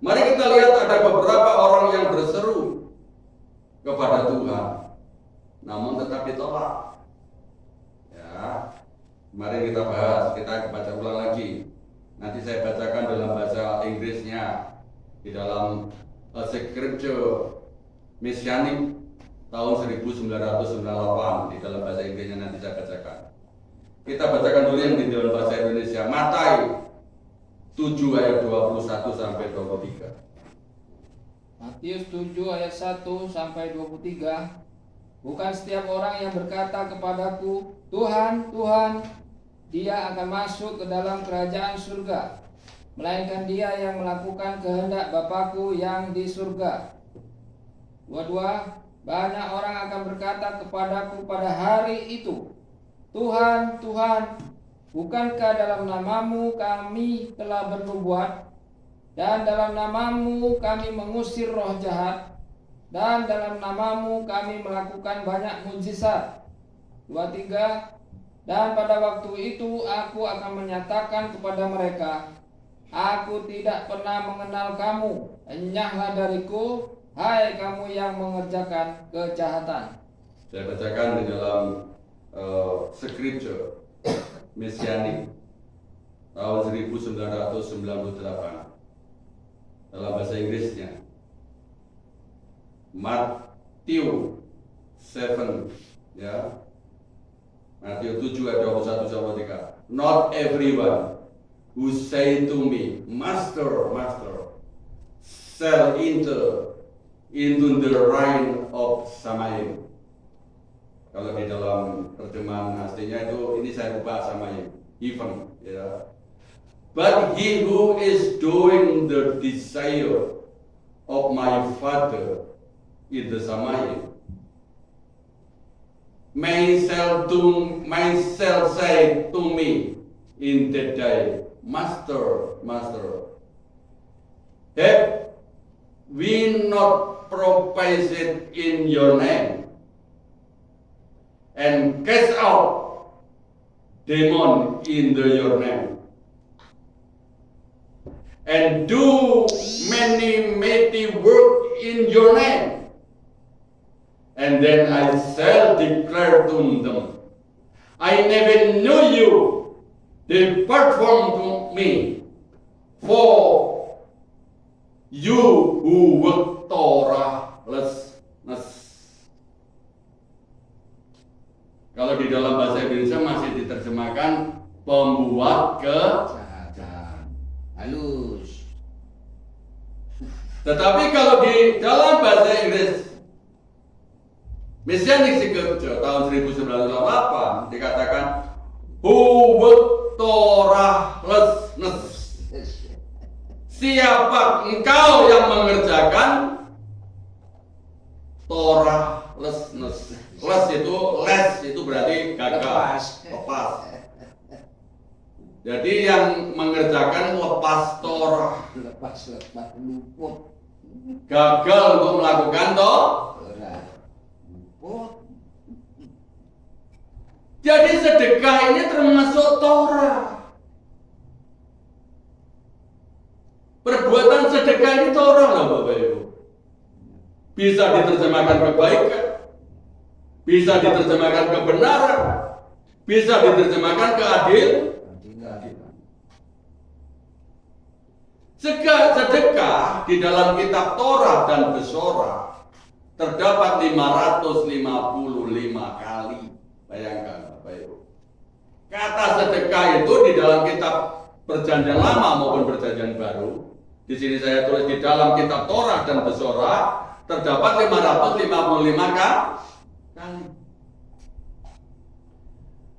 A: Mari kita lihat ada beberapa orang yang berseru kepada Tuhan, namun tetap ditolak. Ya, mari kita bahas, kita baca ulang lagi. Nanti saya bacakan dalam bahasa Inggrisnya di dalam Scripture Messianic tahun 1998 di dalam bahasa Inggrisnya nanti saya bacakan. Kita bacakan dulu yang di dalam bahasa Indonesia. Matius 7 ayat 21 sampai 23.
E: Matius 7 ayat 1 sampai 23. Bukan setiap orang yang berkata kepadaku, Tuhan, Tuhan, dia akan masuk ke dalam kerajaan surga, melainkan dia yang melakukan kehendak Bapakku yang di surga. 22. Banyak orang akan berkata kepadaku pada hari itu, Tuhan, Tuhan, bukankah dalam namamu kami telah bernubuat, dan dalam namamu kami mengusir roh jahat, dan dalam namamu kami melakukan banyak mujizat. 23. Dan pada waktu itu aku akan menyatakan kepada mereka, aku tidak pernah mengenal kamu, enyahlah dariku, hai kamu yang mengerjakan kejahatan.
A: Saya bacakan di dalam Scripture Messianic tahun 1998 dalam bahasa Inggrisnya. Matius 7 ya. Matius 7 ayat 21 sampai 3. Not everyone who say to me, Master, Master, shall enter into the reign of Samayim. Kalau di dalam terjemahan aslinya itu, ini saya ubah Samayim, heaven, ya. But he who is doing the desire of my Father in the Samayim may shall say to me in that day, Master, Master, have we not prophesied in your name, and cast out demon in your name, and do many mighty work in your name. And then I shall declare to them, I never knew you. Depart from me, for you who work Torahlessness. Kalau di dalam bahasa Indonesia masih diterjemahkan pembuat kejahatan.
D: Halus.
A: Tetapi kalau di dalam bahasa Inggris Messianic Scripture tahun 1998 dikatakan who work Torahlessness. Siapa engkau yang mengerjakan Torahlessness? Les itu berarti gagal, lepas. Jadi yang mengerjakan lepas Torah,
D: Lepas luput.
A: gagal untuk melakukan
D: Torah. Luput.
A: Jadi sedekah ini termasuk Torah. Perbuatan sedekah ini Torah loh Bapak Ibu. Bisa diterjemahkan kebaikan, bisa diterjemahkan kebenaran, bisa diterjemahkan keadilan. Sedekah di dalam kitab Torah dan Besorah terdapat 555 kali. Bayangkan Bapak Ibu. Kata sedekah itu di dalam kitab Perjanjian Lama maupun Perjanjian Baru. Di sini saya tulis di dalam kitab Torah dan Besorah terdapat 555 kali.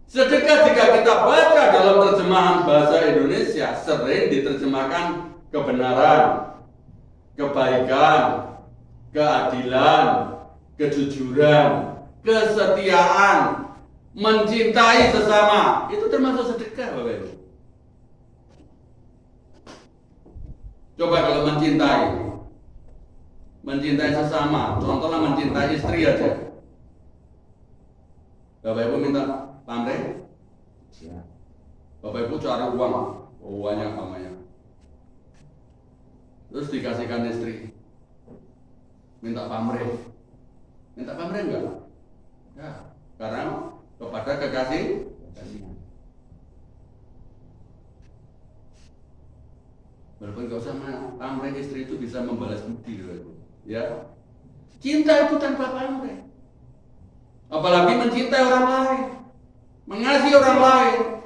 A: Sedekah jika kita baca dalam terjemahan bahasa Indonesia sering diterjemahkan kebenaran, kebaikan, keadilan, kejujuran, kesetiaan, mencintai sesama. Itu termasuk sedekah Bapak Ibu. Coba kalau mencintai sesama, contohnya mencintai istri aja. Bapak Ibu minta pamrih, Bapak Ibu cari uang, banyak namanya. Terus dikasihkan istri, minta pamrih enggak? Ya, karena kepada kekasih. Walaupun gak usah pamrih, istri itu bisa membalas budi, ya. Cinta itu tanpa pamrih. Apalagi mencintai orang lain, mengasihi orang lain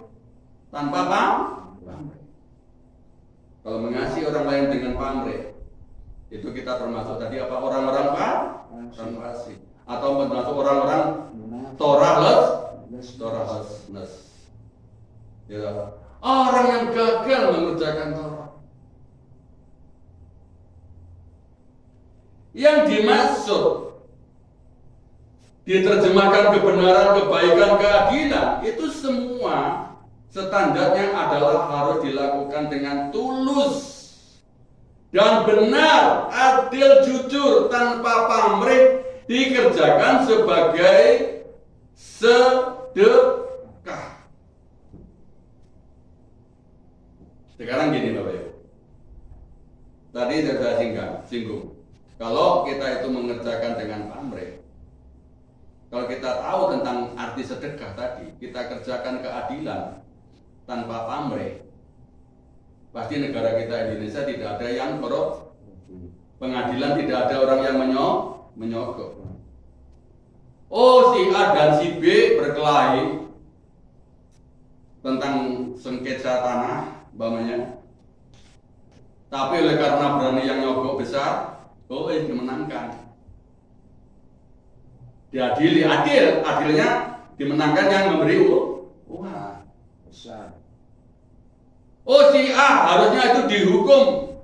A: tanpa pamrih. Kalau mengasihi orang lain dengan pamrih, itu kita termasuk tadi apa? Orang-orang fasik, atau termasuk orang-orang Torahlessness. Ya. Orang yang gagal mengerjakan Torah. Yang dimaksud diterjemahkan kebenaran, kebaikan, keadilan, itu semua standarnya adalah harus dilakukan dengan tulus dan benar, adil, jujur, tanpa pamrih, dikerjakan sebagai sedekah. Sekarang gini Bapak Ibu, tadi saya singgung. Kalau kita itu mengerjakan dengan pamrih, kalau kita tahu tentang arti sedekah tadi, kita kerjakan keadilan tanpa pamrih, pasti negara kita Indonesia tidak ada yang korup, pengadilan tidak ada orang yang menyogok. Oh, si A dan si B berkelahi tentang sengketa tanah, umpamanya. Tapi oleh karena berani yang nyogok besar, dimenangkan. Diadili, adilnya dimenangkan yang memberi uang besar. Oh, si A harusnya itu dihukum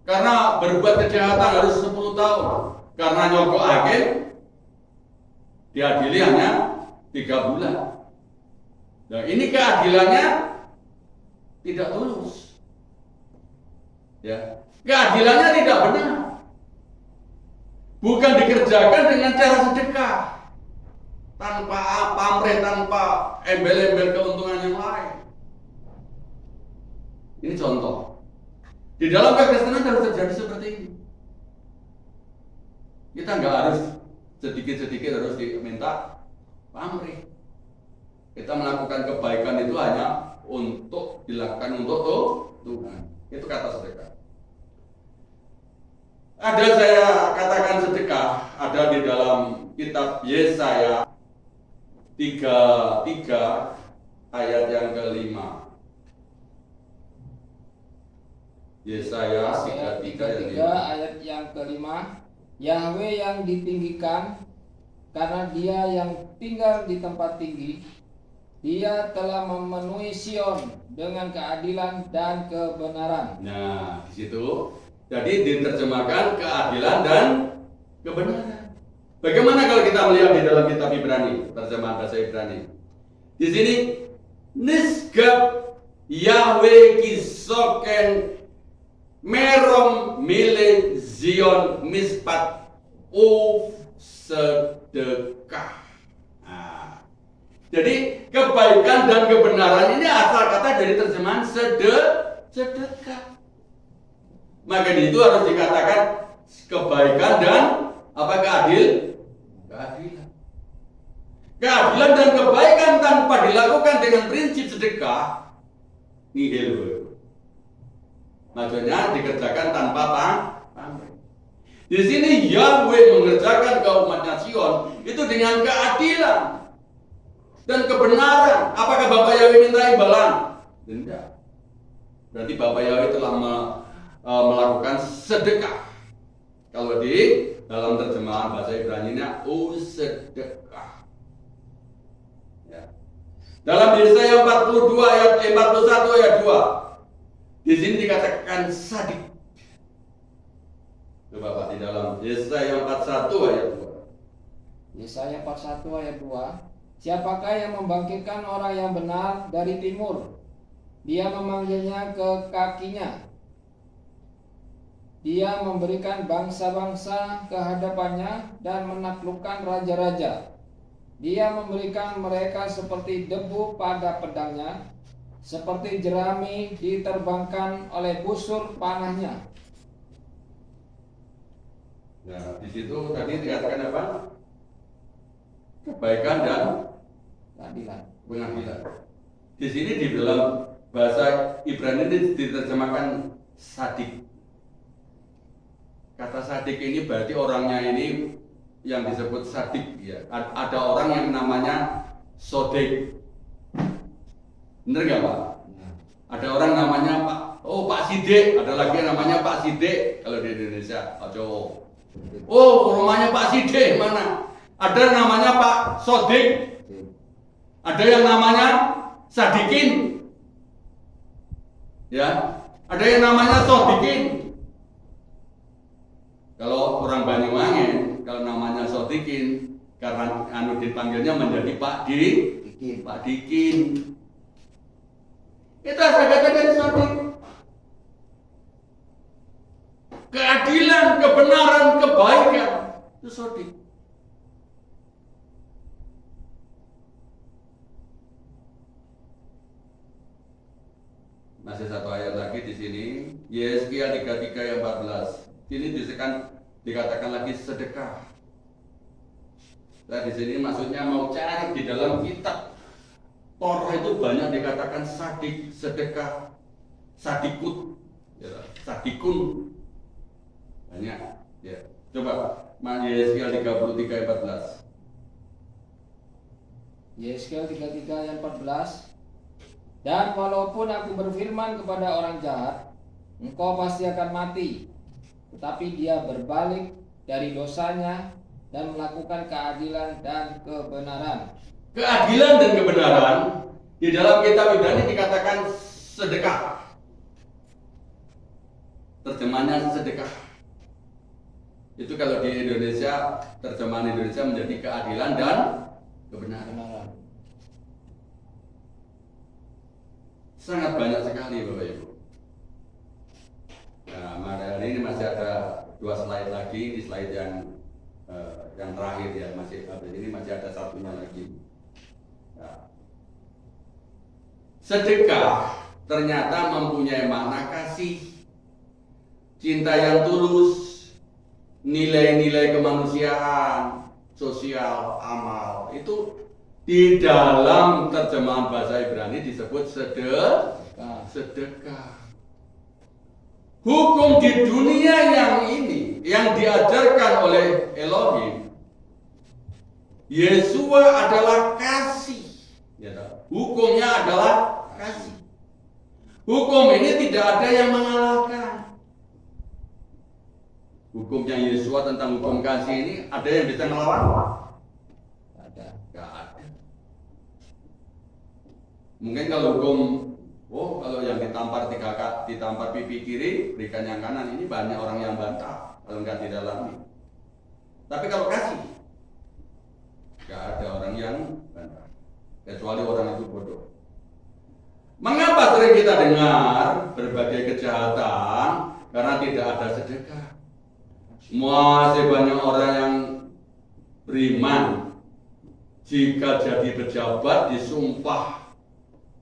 A: karena berbuat kejahatan harus 10 tahun. Karena nyogok hakim, diadili hanya 3 bulan. Nah, ini keadilannya tidak tulus. Ya, keadilannya tidak benar. Bukan dikerjakan dengan cara sedekah, tanpa pamrih, tanpa embel-embel keuntungan yang lain. Ini contoh. Di dalam kekristenan harus terjadi seperti ini. Kita nggak harus sedikit-sedikit harus diminta pamrih. Kita melakukan kebaikan itu hanya untuk dilakukan untuk Tuhan. Itu kata sedekah. Ada saya katakan sedekah, ada di dalam kitab Yesaya 33 ayat yang kelima. Yesaya 33
E: ayat yang kelima. Yahweh yang ditinggikan, karena Dia yang tinggal di tempat tinggi. Dia telah memenuhi Sion dengan keadilan dan kebenaran.
A: Nah, di situ jadi diterjemahkan keadilan dan kebenaran. Bagaimana kalau kita melihat di dalam kitab Ibrani, terjemahan bahasa Ibrani? Di sini nisgab Yahweh kisoken merom mile Zion mispat sedekah. Nah, jadi kebaikan dan kebenaran ini asal kata dari terjemahan sedekah. Maka itu harus dikatakan kebaikan dan keadilan. Keadilan dan kebaikan tanpa dilakukan dengan prinsip sedekah nihil. Maksudnya dikerjakan tanpa pamrih. Di sini Yahweh mengerjakan ke umatnya Sion itu dengan keadilan dan kebenaran. Apakah Bapak Yahweh minta imbalan? Tidak. Berarti Bapak Yahweh telah melakukan sedekah. Kalau di dalam terjemahan bahasa Ibrani-nya sedekah. Ya. Dalam Yesaya 41 ayat 2. Di sini dikatakan sadik. Coba Pak, di dalam Yesaya 41 ayat 2.
E: Yesaya 41 ayat 2. Siapakah yang membangkitkan orang yang benar dari timur? Dia memanggilnya ke kakinya. Dia memberikan bangsa-bangsa ke hadapannya dan menaklukkan raja-raja. Dia memberikan mereka seperti debu pada pedangnya, seperti jerami diterbangkan oleh busur panahnya.
A: Nah, di situ tadi dikatakan apa? Kebaikan dan
E: Keadilan.
A: pengadilan. Di sini di dalam bahasa Ibrani ini diterjemahkan sadik. Kata sadik ini berarti orangnya ini yang disebut sadik ya. Ada orang yang namanya sodek. Bener nggak Pak? Ada orang namanya Pak Sidik, ada lagi yang namanya Pak Sidik kalau di Indonesia, Pak Jowo. Rumahnya Pak Sidik mana? Ada namanya Pak Sodik. Ada yang namanya Sadikin. Ya, ada yang namanya Sodikin. Kalau orang Banyuwangen, kalau namanya Sodikin, karena dipanggilnya menjadi Pak Dikin. Itu asal kata dari Sodik. Keadilan, kebenaran, kebaikan itu Sodik. Masih satu ayat lagi di sini, Yesaya 33 ayat 14. Ini dikatakan lagi sedekah. Nah di sini maksudnya mau cari di dalam kitab Torah itu banyak dikatakan sadik, sedekah, sadikut, ya, sadikun banyak. Ya, coba Yesaya 33 ayat 14.
E: Yesaya 33 ayat 14. Dan walaupun aku berfirman kepada orang jahat, engkau pasti akan mati, tetapi dia berbalik dari dosanya dan melakukan keadilan dan kebenaran.
A: Keadilan dan kebenaran di dalam kitab Ibrani dikatakan sedekah. Terjemahannya sedekah. Itu kalau di Indonesia, terjemahan Indonesia menjadi keadilan dan kebenaran. Sangat banyak sekali Bapak Ibu. Nah, hari ini masih ada 2 slide lagi, di slide yang terakhir ya, masih habis ini masih ada satunya lagi. Nah, sedekah ternyata mempunyai makna kasih cinta yang tulus, nilai-nilai kemanusiaan, sosial, amal. Itu di dalam terjemahan bahasa Ibrani disebut sedekah. Hukum di dunia yang ini yang diajarkan oleh Elohim, Yesua adalah kasih. Hukumnya adalah kasih. Hukum ini tidak ada yang mengalahkan. Hukumnya Yesua tentang hukum kasih ini ada yang bisa melawan?
E: Ada.
A: Gak ada. Mungkin kalau hukum, kalau yang ditampar ditampar pipi kiri, berikan yang kanan, ini banyak orang yang bantah kalau nggak didalami. Tapi kalau kasih, nggak ada orang yang bantah, kecuali orang itu bodoh. Mengapa sering kita dengar berbagai kejahatan? Karena tidak ada sedekah. Masih banyak orang yang beriman jika jadi pejabat disumpah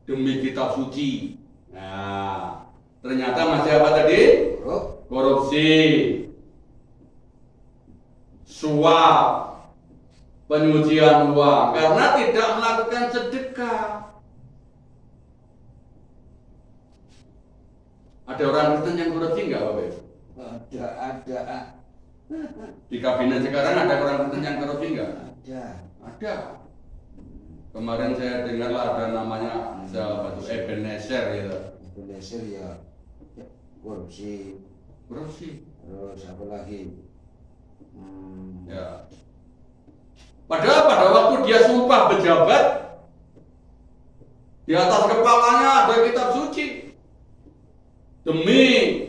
A: demi kitab suci. Nah, ternyata masih apa tadi? Korupsi, suap, penyucian uang karena tidak melakukan sedekah. Ada orang Kristen yang korupsi nggak, Bapak Ibu?
D: Ada.
A: Di kabinet sekarang ada orang Kristen yang korupsi nggak? Ada. Kemarin saya dengar ada namanya siapa tuh, Ebenezer gitu.
D: Ebenezer ya korupsi. Terus apa lagi?
A: Ya. Padahal pada waktu dia sumpah pejabat, di atas kepalanya ada kitab suci. Demi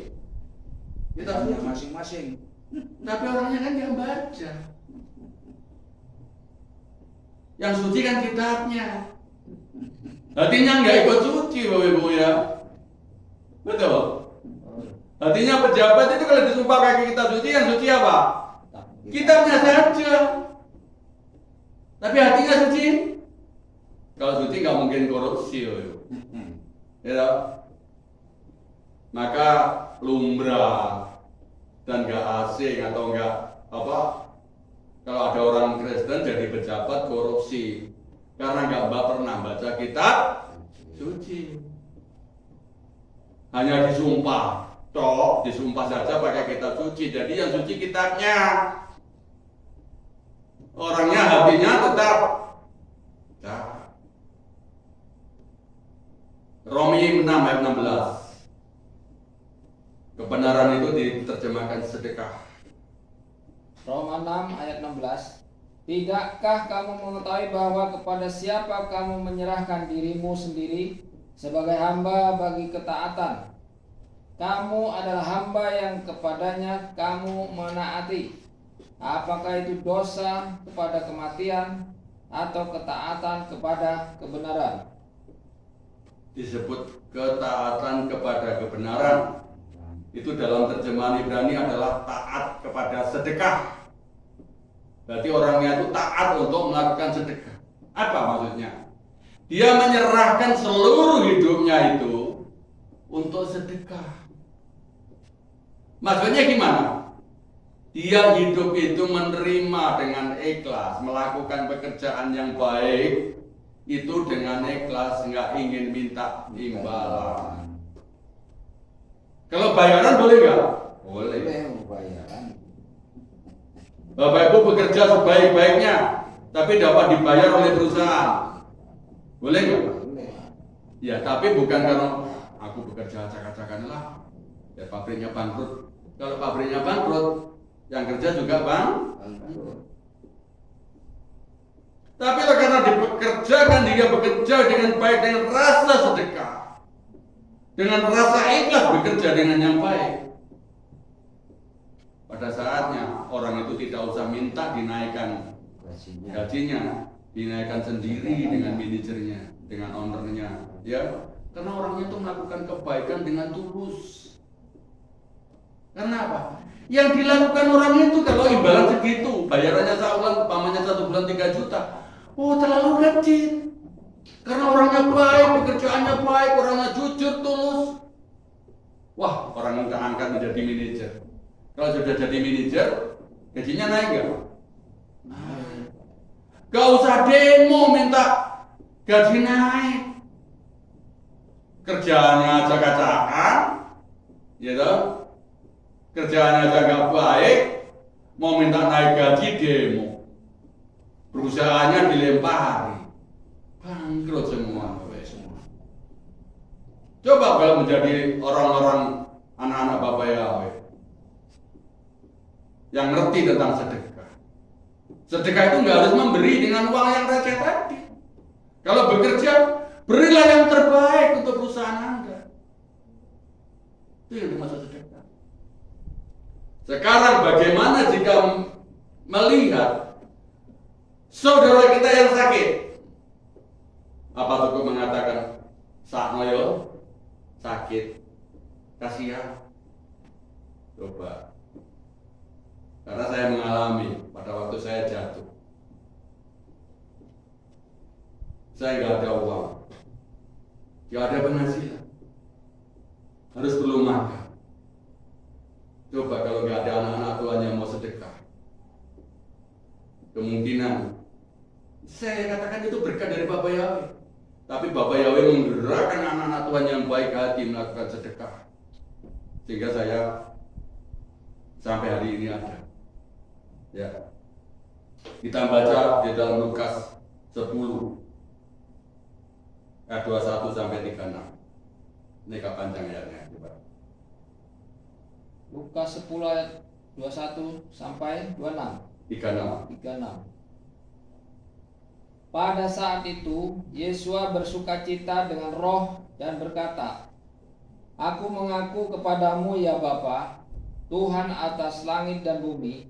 A: kitab suci
D: masing-masing.
A: Tapi orangnya kan nggak baca. Yang suci kan kitabnya. Hatinya nggak ikut suci, Bapak Ibu ya. Betul. Artinya pejabat itu kalau disumpah pakai kitab suci, yang suci apa? Kitabnya saja. Tapi hatinya suci? Kalau suci nggak mungkin korupsi, ya. Maka lumrah dan nggak asing atau nggak apa? Kalau ada orang Kristen jadi pejabat korupsi karena nggak pernah baca kitab suci. Hanya disumpah, disumpah saja pakai kitab suci. Jadi yang suci kitabnya, orangnya hatinya tetap. Romi 6 ayat 16. Kebenaran itu diterjemahkan sedekah.
E: Roma 6 ayat 16. Tidakkah kamu mengetahui bahwa kepada siapa kamu menyerahkan dirimu sendiri sebagai hamba bagi ketaatan? Kamu adalah hamba yang kepadanya kamu menaati. Apakah itu dosa kepada kematian atau ketaatan kepada kebenaran?
A: Disebut ketaatan kepada kebenaran. Itu dalam terjemahan Ibrani adalah taat kepada sedekah. Berarti orangnya itu taat untuk melakukan sedekah. Apa maksudnya? Dia menyerahkan seluruh hidupnya itu untuk sedekah. Maksudnya gimana? Dia hidup itu menerima dengan ikhlas, melakukan pekerjaan yang baik itu dengan ikhlas, nggak ingin minta imbalan. Kalau bayaran boleh nggak? Boleh.
D: Bayaran.
A: Bapak Ibu bekerja sebaik-baiknya, tapi dapat dibayar oleh perusahaan. Boleh nggak?
D: Boleh.
A: Ya, tapi bukan karena aku bekerja acak-acakan lah, ya pabriknya bangkrut. Kalau pabriknya bangkrut, yang kerja juga bangkrut. Tapi karena dipekerjakan, dia bekerja dengan baik, dengan rasa sedekah, dengan rasa ikhlas bekerja dengan yang baik. Pada saatnya orang itu tidak usah minta dinaikkan gajinya, dinaikkan sendiri dengan manajernya, dengan ownernya, ya. Karena orangnya itu melakukan kebaikan dengan tulus. Karena apa? Yang dilakukan orang itu kalau imbalan segitu, bayarannya sebulan, umpamanya 1 bulan 3 juta, terlalu kecil. Karena orangnya baik, pekerjaannya baik, orangnya jujur, tulus. wah orang yang keangkat menjadi manajer. Kalau sudah jadi manajer, gajinya naik nggak? Gak usah demo minta gaji naik. Kerjaannya aja kacakan, gitu. Kerjaannya aja gak baik, mau minta naik gaji demo. Perusahaannya dilempari, bangkrut semua. Coba kalau menjadi orang-orang anak-anak Bapak Yahweh yang ngerti tentang sedekah. Sedekah itu nggak harus memberi dengan uang yang receh tadi. Kalau bekerja, berilah yang terbaik untuk perusahaan Anda. Itu yang dimaksud sedekah. Sekarang bagaimana jika melihat saudara kita yang sakit? Apa cukup mengatakan, saknoyo sakit, kasihan? Coba. Karena saya mengalami pada waktu saya jatuh. Saya nggak ada uang, nggak ada penghasilan, harus perlu makan. Coba kalau nggak ada anak-anak tuanya yang mau sedekah, kemungkinan saya katakan itu berkat dari Bapak Yahweh. Tapi Bapak Yahweh menggerakkan anak-anak Tuhan yang baik hati melakukan sedekah, sehingga saya sampai hari ini ada. Ya, kita baca di dalam Lukas 10 ayat 21 sampai 36. Ini panjang ayatnya.
E: Lukas 10 ayat 21 sampai 26. 36. Pada saat itu, Yesua bersukacita dengan roh dan berkata, Aku mengaku kepadamu ya Bapa, Tuhan atas langit dan bumi,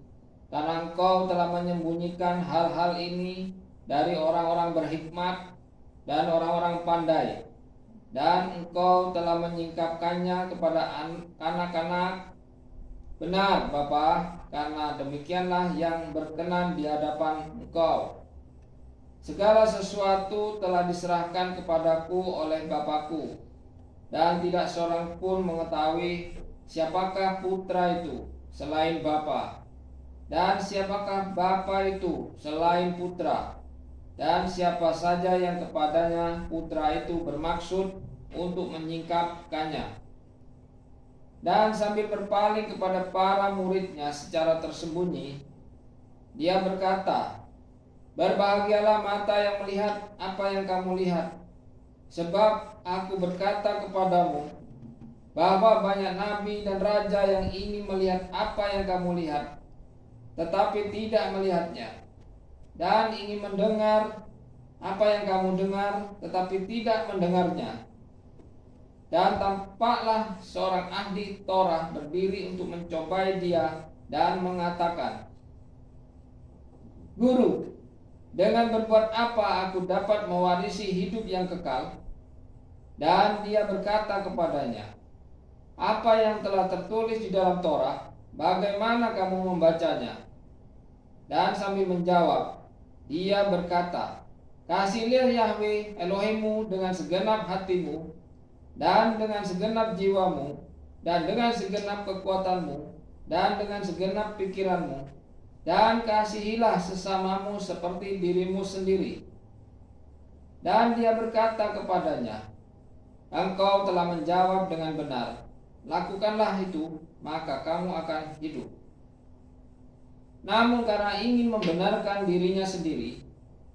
E: karena Engkau telah menyembunyikan hal-hal ini dari orang-orang berhikmat dan orang-orang pandai, dan Engkau telah menyingkapkannya kepada anak-anak. Benar Bapa, karena demikianlah yang berkenan di hadapan Engkau. Segala sesuatu telah diserahkan kepadaku oleh Bapakku, dan tidak seorang pun mengetahui siapakah putra itu selain Bapa, dan siapakah Bapa itu selain putra, dan siapa saja yang kepadanya putra itu bermaksud untuk menyingkapkannya. Dan sambil berpaling kepada para muridnya secara tersembunyi, dia berkata, Berbahagialah mata yang melihat apa yang kamu lihat, sebab aku berkata kepadamu, bahwa banyak nabi dan raja yang ingin melihat apa yang kamu lihat, tetapi tidak melihatnya, dan ingin mendengar apa yang kamu dengar, tetapi tidak mendengarnya. Dan tampaklah seorang ahli Torah berdiri untuk mencobai dia dan mengatakan, Guru, dengan berbuat apa aku dapat mewarisi hidup yang kekal? Dan dia berkata kepadanya, Apa yang telah tertulis di dalam Torah, bagaimana kamu membacanya? Dan sambil menjawab, dia berkata, Kasihilah Yahweh Elohimmu dengan segenap hatimu, dan dengan segenap jiwamu, dan dengan segenap kekuatanmu, dan dengan segenap pikiranmu, dan kasihilah sesamamu seperti dirimu sendiri. Dan dia berkata kepadanya, Engkau telah menjawab dengan benar, lakukanlah itu, maka kamu akan hidup. Namun karena ingin membenarkan dirinya sendiri,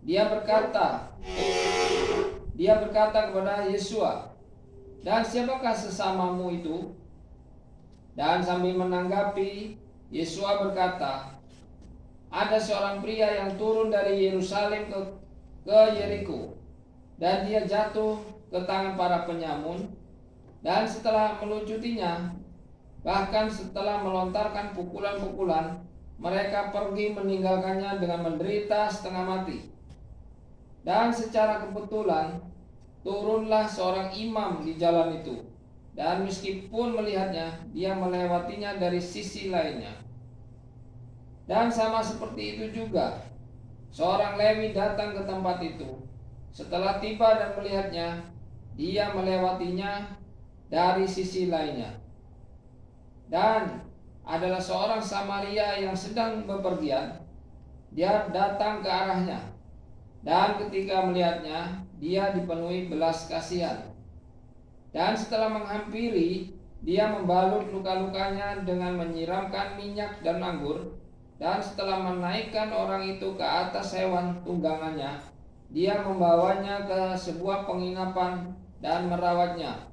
E: dia berkata kepada Yesua, Dan siapakah sesamamu itu? Dan sambil menanggapi, Yesua berkata, Ada seorang pria yang turun dari Yerusalem ke Yeriko, dan dia jatuh ke tangan para penyamun, dan setelah melucutinya, bahkan setelah melontarkan pukulan-pukulan, mereka pergi meninggalkannya dengan menderita setengah mati. Dan secara kebetulan turunlah seorang imam di jalan itu, dan meskipun melihatnya, dia melewatinya dari sisi lainnya. Dan sama seperti itu juga, seorang Lewi datang ke tempat itu. Setelah tiba dan melihatnya, dia melewatinya dari sisi lainnya. dan adalah seorang Samaria yang sedang bepergian. Dia datang ke arahnya, dan ketika melihatnya, dia dipenuhi belas kasihan. Dan setelah menghampiri, dia membalut luka-lukanya dengan menyiramkan minyak dan anggur. Dan setelah menaikkan orang itu ke atas hewan tunggangannya, dia membawanya ke sebuah penginapan dan merawatnya.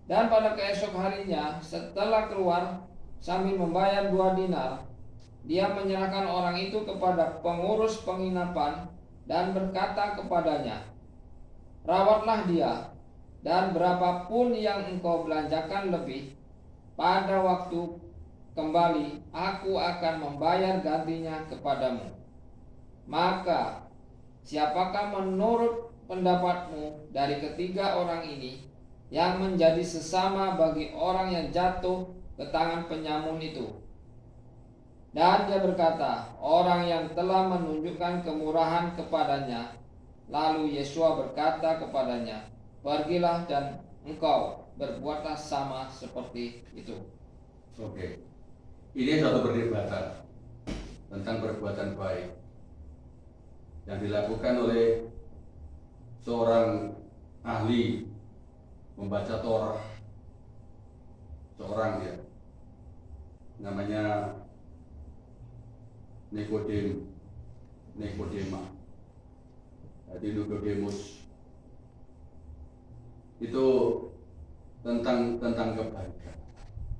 E: Dan pada keesok harinya, setelah keluar sambil membayar 2 dinar, dia menyerahkan orang itu kepada pengurus penginapan dan berkata kepadanya, "Rawatlah dia, dan berapapun yang engkau belanjakan lebih, pada waktu kembali aku akan membayar gantinya kepadamu." Maka siapakah menurut pendapatmu dari ketiga orang ini yang menjadi sesama bagi orang yang jatuh ke tangan penyamun itu? Dan dia berkata, orang yang telah menunjukkan kemurahan kepadanya. Lalu Yesua berkata kepadanya, "Pergilah dan engkau berbuatlah sama seperti itu."
A: Oke. Ini suatu perdebatan tentang perbuatan baik yang dilakukan oleh seorang ahli membaca Torah, seorang dia namanya Nikodema. Jadi Nikodemus itu tentang kebaikan.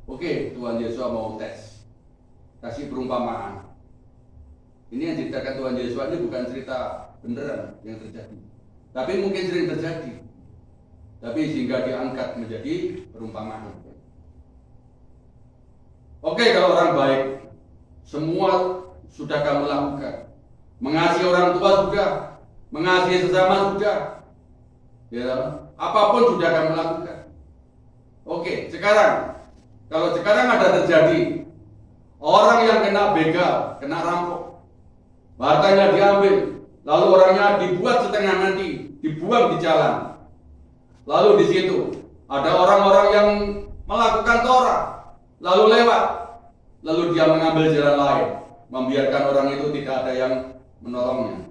A: Oke, Tuhan Yesus mau tes, kasih perumpamaan. Ini yang ceritakan Tuhan Yesus ini bukan cerita beneran yang terjadi, tapi mungkin sering terjadi, tapi sehingga diangkat menjadi perumpamaan. Oke, kalau orang baik, semua sudah kamu lakukan. Mengasihi orang tua sudah, mengasihi sesama sudah, ya, apapun sudah kamu lakukan. Oke, sekarang kalau sekarang ada terjadi orang yang kena begal, kena rampok, hartanya diambil, lalu orangnya dibuat setengah mati, dibuang di jalan. Lalu di situ ada orang-orang yang melakukan Torah, lalu lewat, lalu dia mengambil jalan lain, membiarkan orang itu tidak ada yang menolongnya.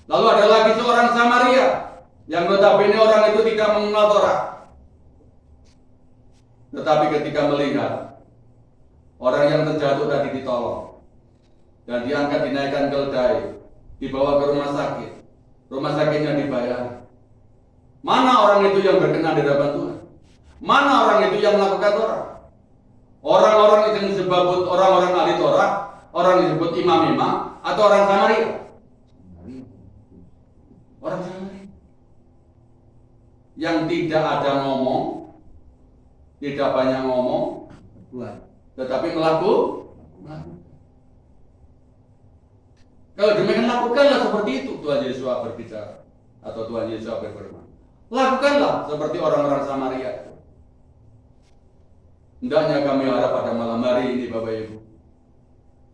A: Lalu ada lagi seorang Samaria yang notabene orang itu tidak mengenal Torah, tetapi ketika melihat orang yang terjatuh tadi ditolong dan diangkat, dinaikkan keledai, dibawa ke rumah sakit, rumah sakitnya dibayar. Mana orang itu yang berkenan di hadapan Tuhan? Mana orang itu yang melakukan Torah? Orang-orang itu yang disebut orang-orang ahli Torah, orang yang disebut imam-imam, atau orang Samaria? Orang Samaria yang tidak ada ngomong, tidak banyak ngomong, tetapi melakukan. Kalau demikian lakukanlah seperti itu. Tuhan Yesus berbicara atau Tuhan Yesus berfirman, lakukanlah seperti orang-orang Samaria. Hendaknya kami harap pada malam hari ini, Bapak Ibu,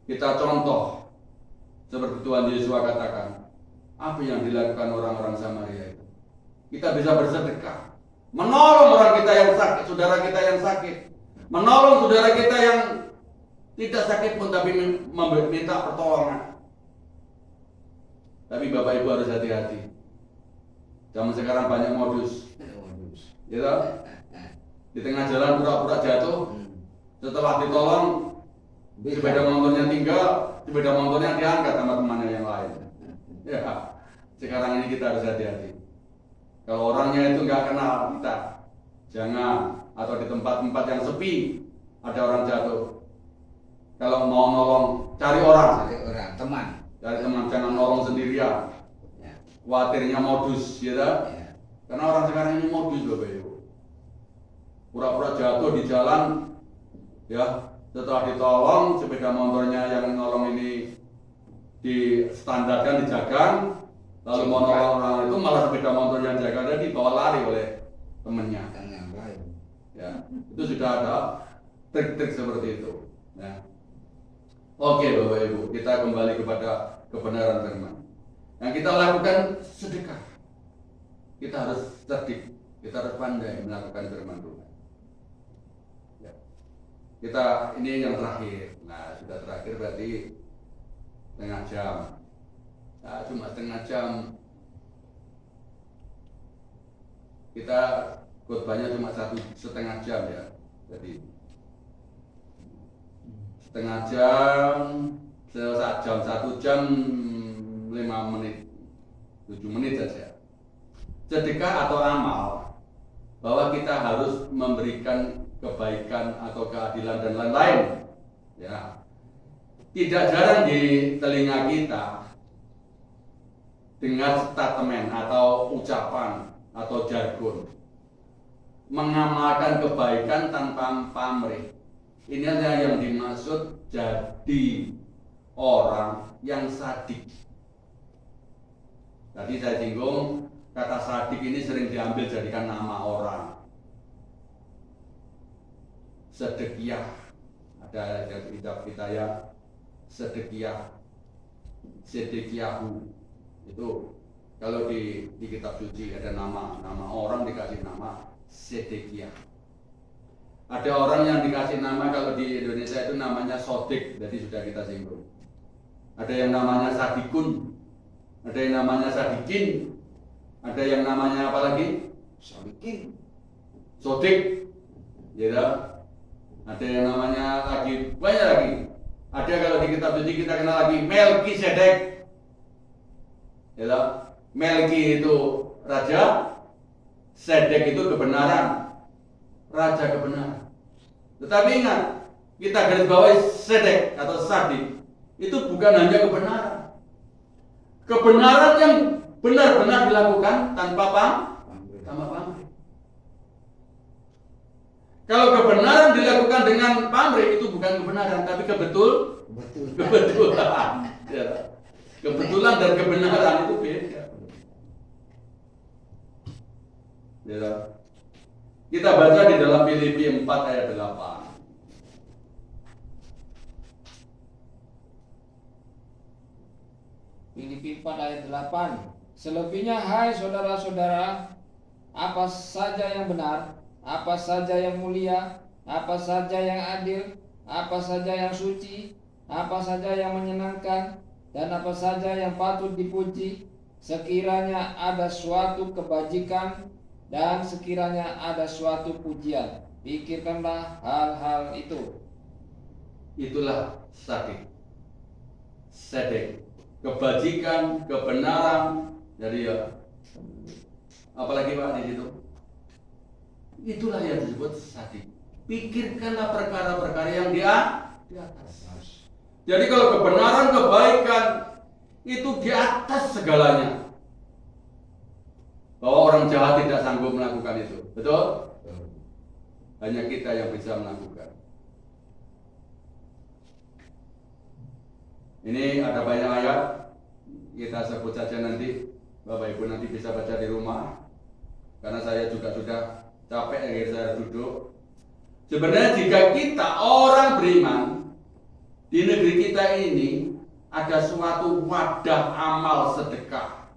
A: kita contoh seperti Tuhan Yesus katakan, apa yang dilakukan orang-orang Samaria itu. Kita bisa bersedekah, menolong orang kita yang sakit, saudara kita yang sakit, menolong saudara kita yang tidak sakit pun tapi minta pertolongan. Tapi Bapak Ibu harus hati-hati. Zaman sekarang banyak modus, gitu? Di tengah jalan pura-pura jatuh, setelah ditolong sepeda motornya tinggal, sepeda motornya diangkat sama temannya yang lain. Ya, sekarang ini kita harus hati-hati. Kalau orangnya itu nggak kenal kita, jangan. Atau di tempat-tempat yang sepi ada orang jatuh, kalau mau nolong, cari orang,
D: teman.
A: Cari teman, jangan nolong sendirian. Khawatirnya modus, ya, karena orang sekarang ini modus, Bapak Ibu. Pura-pura jatuh di jalan, ya, setelah ditolong, sepeda motornya yang nolong ini distandarkan, dijaga, lalu mau nolong orang itu malah sepeda motornya jaga dibawa lari oleh temannya. Ya, itu sudah ada trik-trik seperti itu. Ya. Oke, Bapak Ibu, kita kembali kepada kebenaran firman. Yang kita lakukan sedekah. Kita harus cerdik, kita harus pandai melakukan firman Tuhan. Kita ini yang terakhir. Nah, sudah terakhir berarti setengah jam. Nah, cuma setengah jam. Kita khotbahnya cuma 1,5 jam ya. Jadi setengah jam, 1 jam 5 menit, 7 menit saja. Sedekah atau amal bahwa kita harus memberikan kebaikan atau keadilan dan lain-lain. Ya, tidak jarang di telinga kita dengar statement atau ucapan atau jargon mengamalkan kebaikan tanpa pamrih. Ini adalah yang dimaksud jadi orang yang sadik. Tadi saya singgung kata sadik ini sering diambil jadikan nama orang. Sedekiyah, ada kitab kita ya, sedekiyah, sedekiyahu. Itu kalau di kitab suci ada nama orang dikasih nama sedekiyah. Ada orang yang dikasih nama, kalau di Indonesia itu namanya sodik, jadi sudah kita singgung. Ada yang namanya sadikun, ada yang namanya sadikin, ada yang namanya apa lagi?
D: Sadikin.
A: Sodik, ya. Ada yang namanya lagi, banyak lagi. Ada kalau di kitab suci kita kenal lagi Melkisedek. Ya, Melki itu raja, Sedek itu kebenaran, raja kebenaran. Tetapi ingat, kita garis bawahi Sedek atau sadik itu bukan hanya kebenaran. Kebenaran yang benar-benar dilakukan tanpa pamrih. Kalau kebenaran dilakukan dengan pamrih itu bukan kebenaran, tapi kebetulan. Ya. Kebetulan dan kebenaran itu beda. Ya. Kita baca di dalam Filipi 4 ayat 8.
E: Filipi 4 ayat 8. Selebihnya hai saudara-saudara, apa saja yang benar, apa saja yang mulia, apa saja yang adil, apa saja yang suci, apa saja yang menyenangkan, dan apa saja yang patut dipuji, sekiranya ada suatu kebajikan dan sekiranya ada suatu pujian, pikirkanlah hal-hal itu.
A: Itulah sadik, sedek, kebajikan, kebenaran. Jadi ya, apalagi Pak di situ? Itulah yang disebut sadik. Pikirkanlah perkara-perkara yang di atas. Jadi kalau kebenaran, kebaikan itu di atas segalanya. Bahwa orang jahat tidak sanggup melakukan itu, betul? Hanya kita yang bisa melakukan. Ini ada banyak ayat, kita sebut saja nanti. Bapak Ibu nanti bisa baca di rumah. Karena saya juga sudah capek akhirnya saya duduk. Sebenarnya jika kita orang beriman di negeri kita ini ada suatu wadah amal sedekah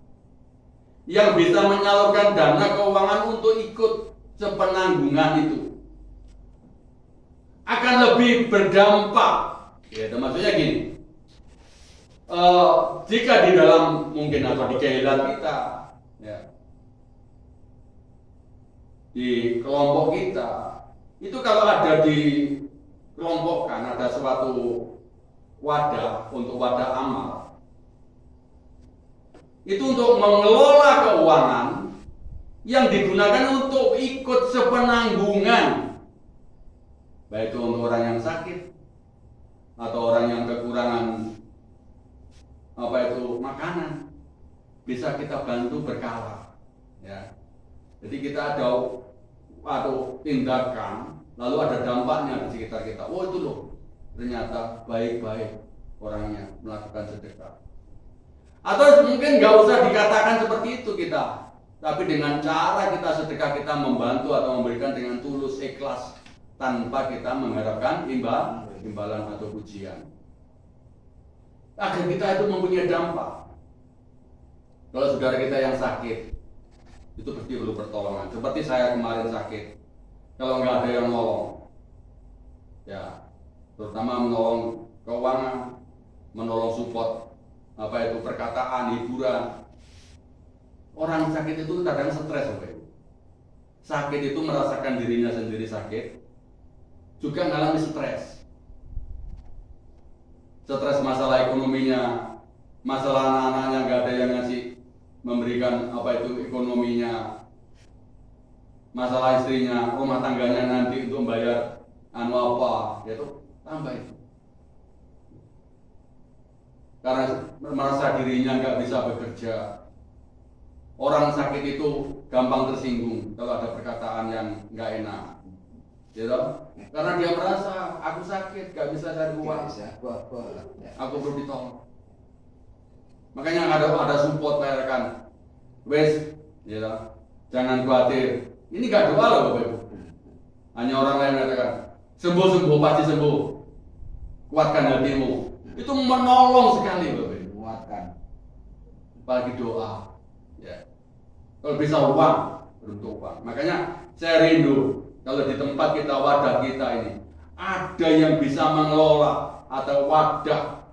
A: yang bisa menyalurkan dana keuangan untuk ikut sepenanggungan itu, akan lebih berdampak. Ya, maksudnya gini, jika di dalam mungkin atau di kehidupan kita, ya, di kelompok kita, itu kalau ada dikelompokkan, ada suatu wadah untuk wadah amal, itu untuk mengelola keuangan yang digunakan untuk ikut sepenanggungan, baik itu untuk orang yang sakit atau orang yang kekurangan makanan, bisa kita bantu berkala, ya. Jadi kita ada tindakan, lalu ada dampaknya di sekitar kita. Oh itu loh, ternyata baik-baik orangnya melakukan sedekah. Atau mungkin nggak usah dikatakan seperti itu kita, tapi dengan cara kita sedekah, kita membantu atau memberikan dengan tulus, ikhlas, tanpa kita mengharapkan imbalan atau pujian, agar kita itu mempunyai dampak. Kalau saudara kita yang sakit, itu pasti perlu pertolongan. Seperti saya kemarin sakit, kalau nggak ada yang nolong, Ya, terutama menolong keuangan, menolong support perkataan, hiburan. Orang sakit itu kadang stres, Bapak Ibu. Sakit itu merasakan dirinya sendiri sakit, juga mengalami stres. Stres masalah ekonominya, masalah anak-anaknya nggak ada yang ngasih, memberikan ekonominya, masalah istrinya, rumah tangganya nanti untuk membayar yaitu tambah itu. Karena merasa dirinya nggak bisa bekerja. Orang sakit itu gampang tersinggung kalau ada perkataan yang nggak enak, gitu. Karena dia merasa aku sakit, nggak bisa cari uang, aku perlu ditolong. Makanya ada support rekan, wes, gitu. Jangan khawatir. Ini nggak doa loh Bapak Ibu. Hanya orang lain mengatakan sembuh pasti sembuh. Kuatkan hatimu. Itu menolong sekali Bapak Ibu.
D: Menguatkan.
A: Apalagi doa. Ya. Kalau bisa uang, beruntung uang. Makanya saya rindu kalau di tempat kita, wadah kita ini ada yang bisa mengelola atau wadah,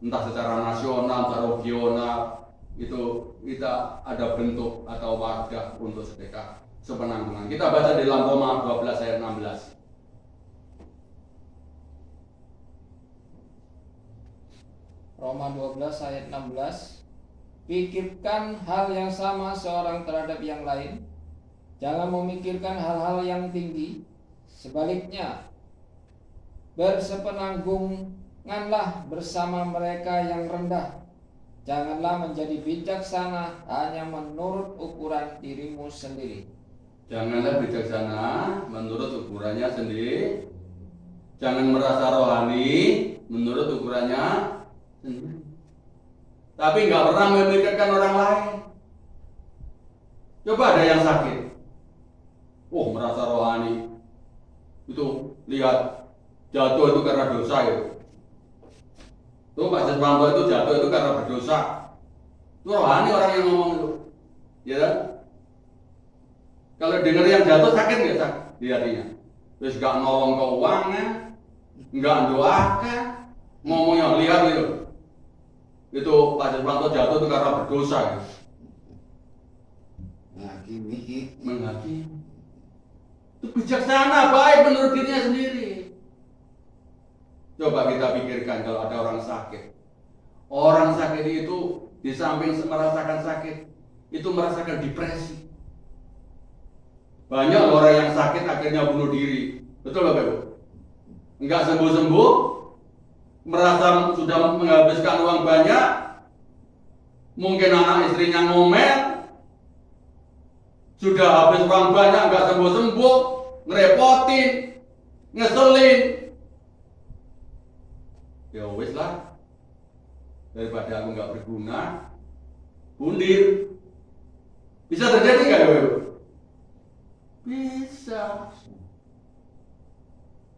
A: entah secara nasional atau regional, itu kita ada bentuk atau wadah untuk sedekah sepenanggungan. Kita baca di dalam Roma 12 ayat 16.
E: Roma 12 ayat 16. Pikirkan hal yang sama seorang terhadap yang lain. Jangan memikirkan hal-hal yang tinggi. Sebaliknya, bersepenanggunganlah bersama mereka yang rendah. Janganlah menjadi bijaksana hanya menurut ukuran dirimu sendiri.
A: Janganlah bijaksana menurut ukurannya sendiri. Jangan merasa rohani menurut ukurannya sendiri. Tapi nggak pernah memikirkan orang lain. Coba ada yang sakit, merasa rohani, itu lihat jatuh itu karena dosa itu. Tuh Pak Siswanto itu jatuh itu karena berdosa. Itu rohani orang yang ngomong itu, ya kan? Kalau dengar yang jatuh sakit nggak sakit di hatinya? Terus nggak nolong keuangan, nggak doakan, ngomongnya lihat itu. Itu Pak Siswanto jatuh itu karena berdosa ya. Menghakimi. Itu bijaksana, baik menurut dirinya sendiri. Coba kita pikirkan kalau ada orang sakit. Orang sakit itu di samping merasakan sakit, itu merasakan depresi. Banyak orang yang sakit akhirnya bunuh diri. Betul Bapak Ibu? Enggak sembuh-sembuh, merasa sudah menghabiskan uang banyak, mungkin anak istrinya ngomel, sudah habis uang banyak nggak sembuh-sembuh, ngerepotin, ngeselin. Ya wis lah, daripada aku nggak berguna, bundir. Bisa terjadi nggak ya? Bisa.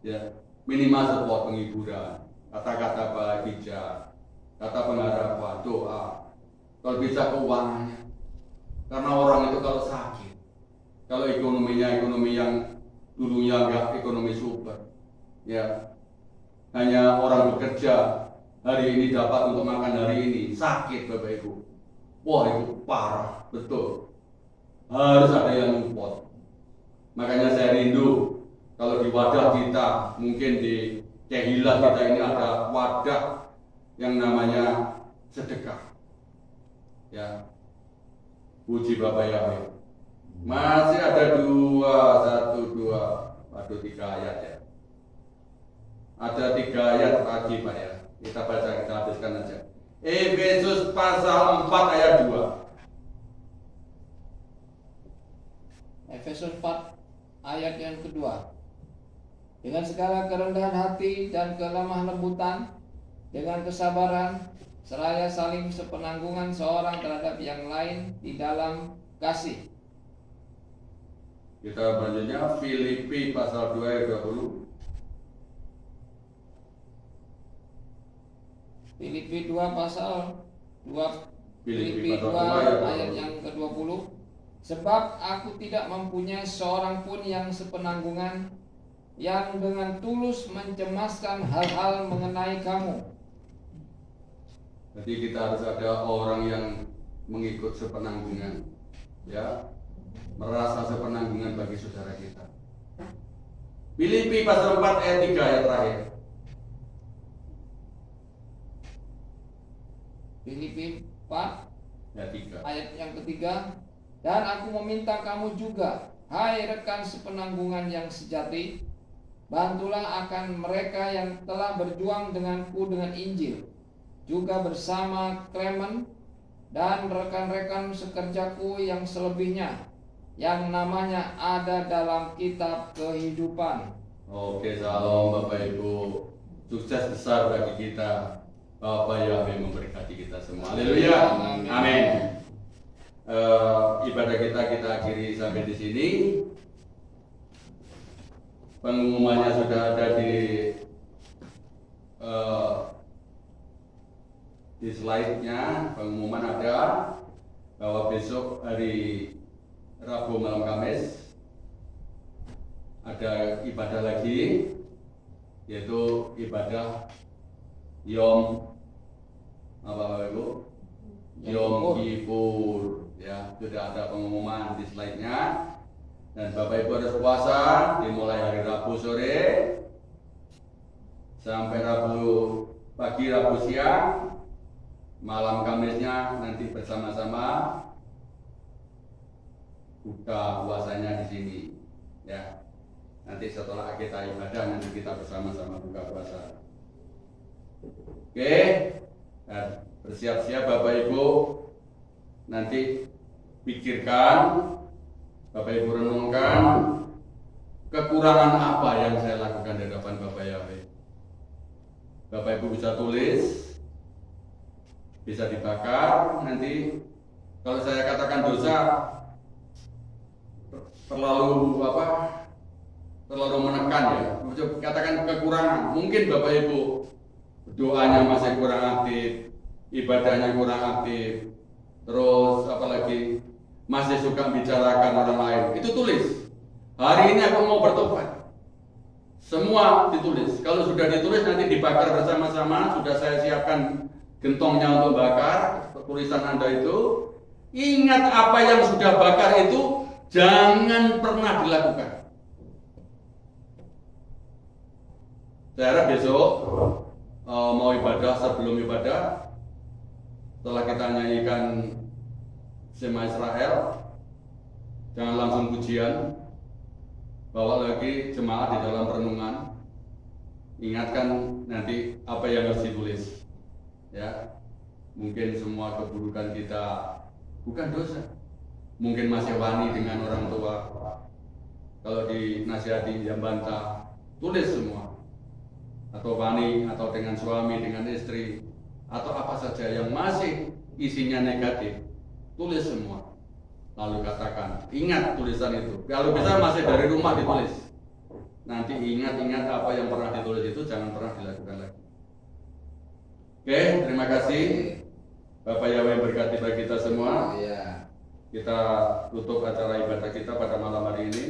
A: Ya, minimal support penghiburan, kata-kata baik bijak, kata pengharapan, doa. Kalau bisa keuangannya, karena orang itu kalau sakit, kalau ekonominya ekonomi yang dulunya enggak ekonomi super, ya hanya orang bekerja hari ini dapat untuk makan hari ini, sakit Bapak Ibu, wah itu parah, betul. Harus ada yang support. Makanya saya rindu kalau di wadah kita, mungkin di Kehilat kita ini ada wadah yang namanya sedekah. Ya, puji Bapak Yahweh. Masih ada tiga ayat ya. Ada 3 ayat lagi Pak ya. Kita baca, kita habiskan aja. Efesus pasal 4 ayat 2.
E: Efesus 4 ayat yang kedua. Dengan segala kerendahan hati dan kelemah lembutan, dengan kesabaran, seraya saling sepenanggungan seorang terhadap yang lain di dalam kasih.
A: Kita selanjutnya Filipi pasal 2 ayat 20.
E: Filipi 2 pasal 2
A: Filipi
E: Filipi 2
A: pasal 2
E: ayat yang ke-20. Sebab aku tidak mempunyai seorang pun yang sepenanggungan yang dengan tulus mencemaskan hal-hal mengenai kamu.
A: Jadi kita harus ada orang yang mengikut sepenanggungan, ya, merasa sepenanggungan bagi saudara kita. Filipi pasal 4 ayat 3 ayat terakhir.
E: Filipi 4
A: Ayat 3.
E: ayat yang ketiga, dan aku meminta kamu juga, hai rekan sepenanggungan yang sejati, bantulah akan mereka yang telah berjuang denganku dengan Injil, juga bersama Klemen dan rekan-rekan sekerjaku yang selebihnya, yang namanya ada dalam kitab kehidupan.
A: Oke, salam Bapak Ibu. Sukses besar bagi kita. Bapak Yahweh memberkati kita semua. Haleluya. Amin. Ibadah kita akhiri sampai di sini. Pengumumannya sudah ada di slide-nya. Pengumuman ada bahwa besok hari Rabu malam Kamis ada ibadah lagi, yaitu ibadah Yom apa Ibu? Yom Kippur, ya, sudah ada pengumuman di slide-nya. Dan Bapak Ibu harus puasa dimulai hari Rabu sore sampai Rabu pagi, Rabu siang, malam Kamisnya nanti bersama-sama buka puasanya di sini, ya. Nanti setelah kita ibadah nanti kita bersama-sama buka puasa. Oke, nah, bersiap-siap Bapak Ibu, nanti pikirkan, Bapak Ibu renungkan kekurangan apa yang saya lakukan di hadapan Bapak Yahweh. Bapak Ibu bisa tulis, bisa dibakar. Nanti kalau saya katakan dosa terlalu menekan, ya, katakan kekurangan. Mungkin Bapak Ibu doanya masih kurang aktif, ibadahnya kurang aktif, terus apalagi masih suka bicarakan orang lain. Itu tulis. Hari ini aku mau bertobat. Semua ditulis. Kalau sudah ditulis nanti dibakar bersama-sama. Sudah saya siapkan gentongnya untuk bakar. Tulisan Anda itu. Ingat apa yang sudah bakar itu jangan pernah dilakukan. Saya harap besok mau ibadah, sebelum ibadah, setelah kita nyanyikan Shema Israel, jangan langsung pujian, bawa lagi jemaat di dalam renungan. Ingatkan nanti apa yang harus ditulis, ya. Mungkin semua keburukan kita bukan dosa, mungkin masih wani dengan orang tua. Kalau dinasihati yang bantah, tulis semua. Atau wani, atau dengan suami, dengan istri, atau apa saja yang masih isinya negatif, tulis semua. Lalu katakan, ingat tulisan itu. Kalau bisa masih dari rumah ditulis. Nanti ingat-ingat apa yang pernah ditulis itu jangan pernah dilakukan lagi. Oke, terima kasih. Bapak Yahweh berkati bagi kita semua.
D: Ya.
A: Kita tutup acara ibadah kita pada malam hari ini.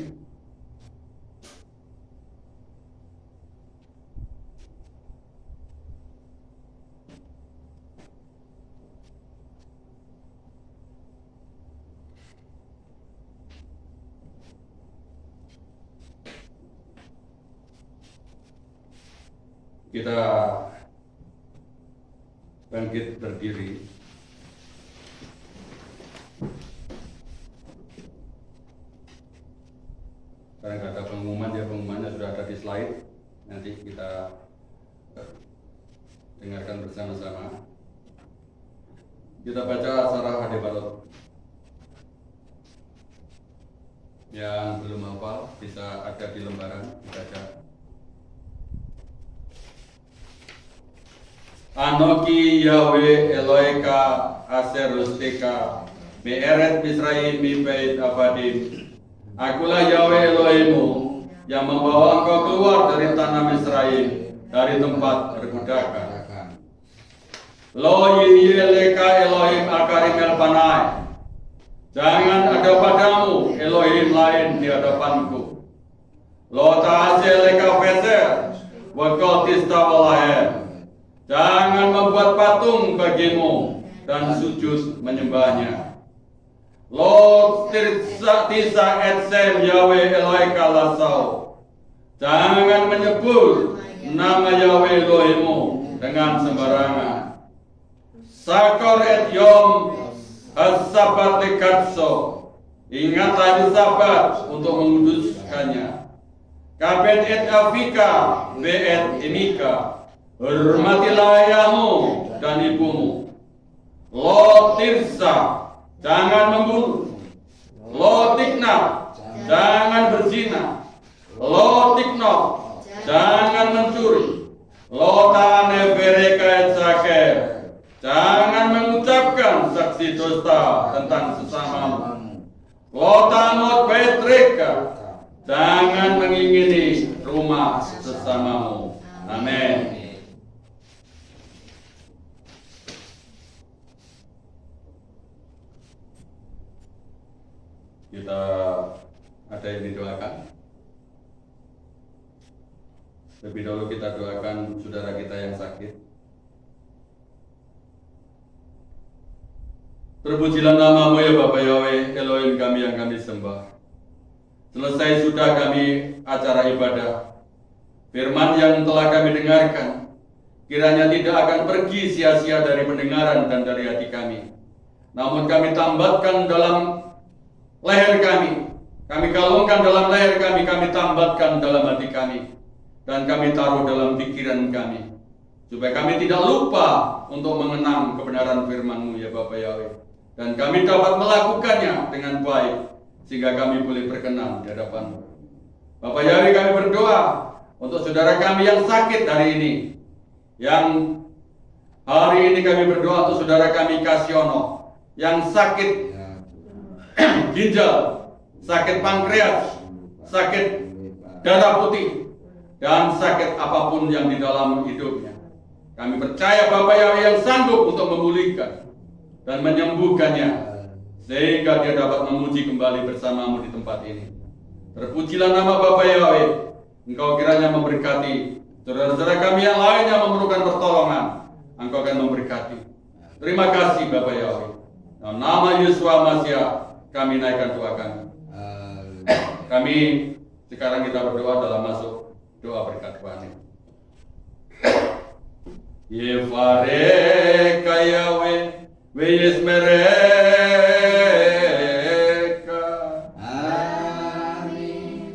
A: Kita bangkit berdiri. Sekarang ada pengumuman, ya, pengumumannya sudah ada di slide. Nanti kita dengarkan bersama-sama. Kita baca Sarah Hadebarot. Yang belum hafal bisa ada di lembaran dibaca. Anoki Yahweh Eloeka Aser Rusteka Be'eret Misraim Mibait Abadim. Akulah Yahweh Elohimmu yang membawa engkau keluar dari tanah Misraim, dari tempat perbudakan. Lo Yeleka Elohim Akarim Elpanai. Jangan ada padamu Elohim lain di hadapanku. Lo ta'asel kafeser, wakal tistawalahem. Jangan membuat patung bagimu dan sujud menyembahnya. Lo tisa etsem Yahweh Eloheka lasau. Jangan menyebut nama Yahweh Elohimmu dengan sembarangan. Sakor et yom has-sabat lekatso. Ingat hari Sabat untuk menguduskannya. Kabet et afika be et imika. Hormatilah ayahmu dan ibumu. Lo tirsa, jangan membunuh. Lo tikna, jangan berzina. Lo tikno, jangan mencuri. Lo ta'ane bereka et saker, jangan mengucapkan saksi dusta tentang sesamamu. Lo ta'amot betreka, jangan mengingini rumah sesamamu. Amin. Kita ada yang didoakan. Lebih dahulu kita doakan saudara kita yang sakit. Terpujilah namamu ya Bapa Yahweh, Elohim kami yang kami sembah. Selesai sudah kami acara ibadah. Firman yang telah kami dengarkan, kiranya tidak akan pergi sia-sia dari pendengaran dan dari hati kami. Namun kami tambatkan dalam leher kami kalungkan dalam leher kami tambatkan dalam hati kami, dan kami taruh dalam pikiran kami, supaya kami tidak lupa untuk mengenang kebenaran firman-Mu ya Bapa Yahweh, dan kami dapat melakukannya dengan baik, sehingga kami boleh berkenan di hadapan-Mu. Bapa Yahweh, kami berdoa untuk saudara kami yang sakit hari ini, kami berdoa untuk saudara kami Kasiono, yang sakit ginjal, sakit pankreas, sakit darah putih, dan sakit apapun yang di dalam hidupnya. Kami percaya Bapa Yahweh yang sanggup untuk memulihkan dan menyembuhkannya, sehingga dia dapat memuji kembali bersamamu di tempat ini. Terpujilah nama Bapa Yahweh. Engkau kiranya memberkati saudara-saudara kami yang lain yang memerlukan pertolongan. Engkau akan memberkati. Terima kasih Bapa Yahweh. Dalam nama Yeshua Mashiach kami naikkan doa kami. Kami sekarang kita berdoa dalam masuk doa berkat Tuhan. Yevareka Yahweh veyesmereka.
D: Amin.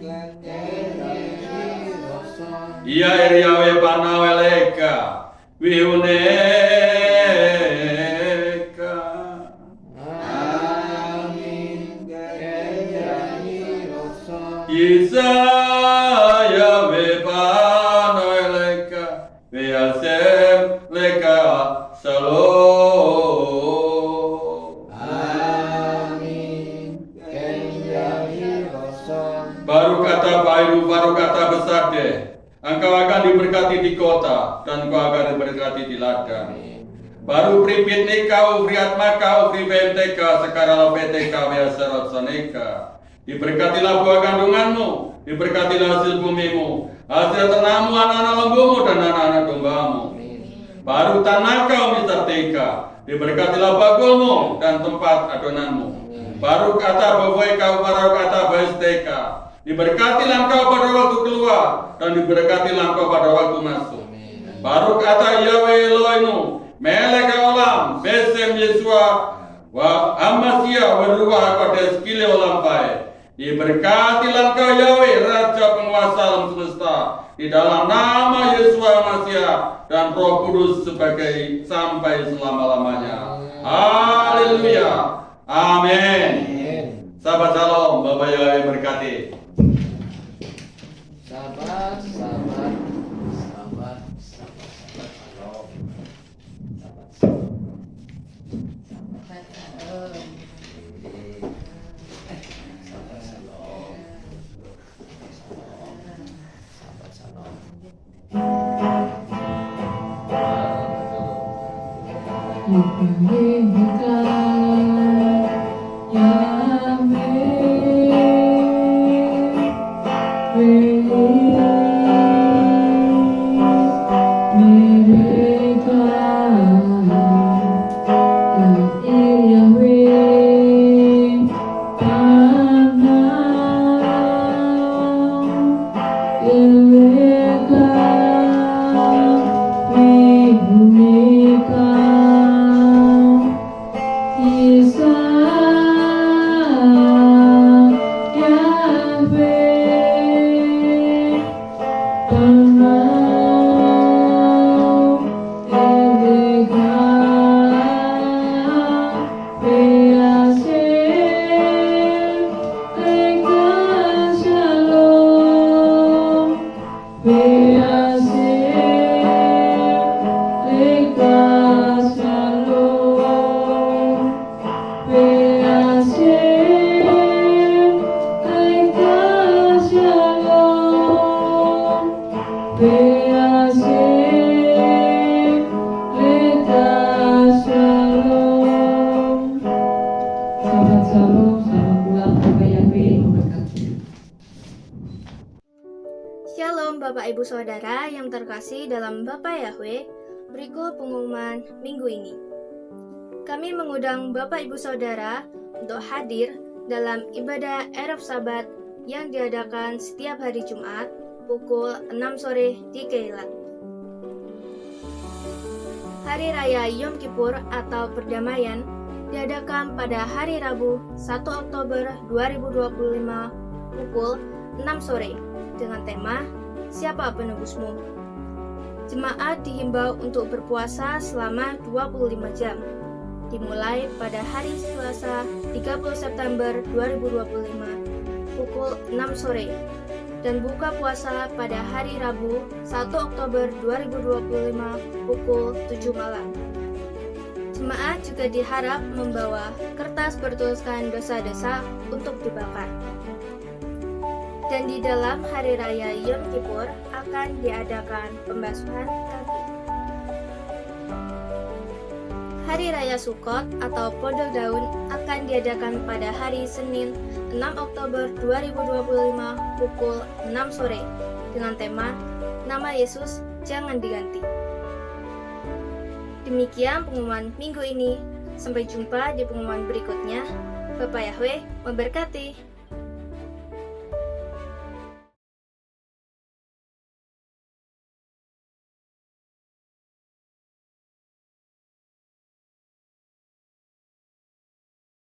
A: Ia Yahweh panaweleka vihuneka. Isaya bepano leka beasem leka shalom.
E: Amin.
A: Baru kata baru kata besar deh. Engkau akan diberkati di kota dan engkau akan diberkati di ladang. Baru pripit nika ufriat maka ufri BMTK sekarang PTK biasa soneka. Diberkatilah buah kandunganmu, diberkatilah hasil bumimu, hasil ternakmu, anak-anak lembumu dan anak-anak dombamu. Baru tanah kau misertika, diberkatilah bagulmu dan tempat adonanmu. Baru kata bavoi kau baru kata baisteka, diberkatilah engkau pada waktu keluar dan diberkatilah engkau pada waktu masuk. Baru kata Yahweh Elohimmu, melek olam, besem Yeshua, wa Hamasya berruah kodes kile olam baik. Diberkatilah engkau Yahweh, Raja penguasa alam semesta, di dalam nama Yeshua Mashiach dan Roh Kudus sebagai sampai selama-lamanya. Haleluya. Amin. Sahabat Shalom, Bapak Yahweh berkati.
E: Sahabat.
C: Yahweh, Selamat shalom, selamat pulang, Bapak Yahweh memberkati.
B: Shalom Bapak Ibu Saudara yang terkasih dalam Bapak Yahweh. Berikut pengumuman minggu ini. Kami mengundang Bapak Ibu Saudara untuk hadir dalam ibadah Erev Sabat yang diadakan setiap hari Jumat pukul 6 sore di Keilat. Hari Raya Yom Kippur atau Perdamaian diadakan pada hari Rabu 1 Oktober 2025 pukul 6 sore dengan tema Siapa Penebusmu? Jemaat dihimbau untuk berpuasa selama 25 jam, dimulai pada hari Selasa 30 September 2025 pukul 6 sore dan buka puasa pada hari Rabu 1 Oktober 2025 pukul 7 malam. Jemaat juga diharap membawa kertas bertuliskan dosa-dosa untuk dibakar. Dan di dalam Hari Raya Yom Kippur akan diadakan pembasuhan kaki. Hari Raya Sukkot atau Pondok Daun akan diadakan pada hari Senin 6 Oktober 2025 pukul 6 sore dengan tema Nama Yesus Jangan Diganti. Demikian pengumuman minggu ini. Sampai jumpa di pengumuman berikutnya. Bapak Yahweh memberkati.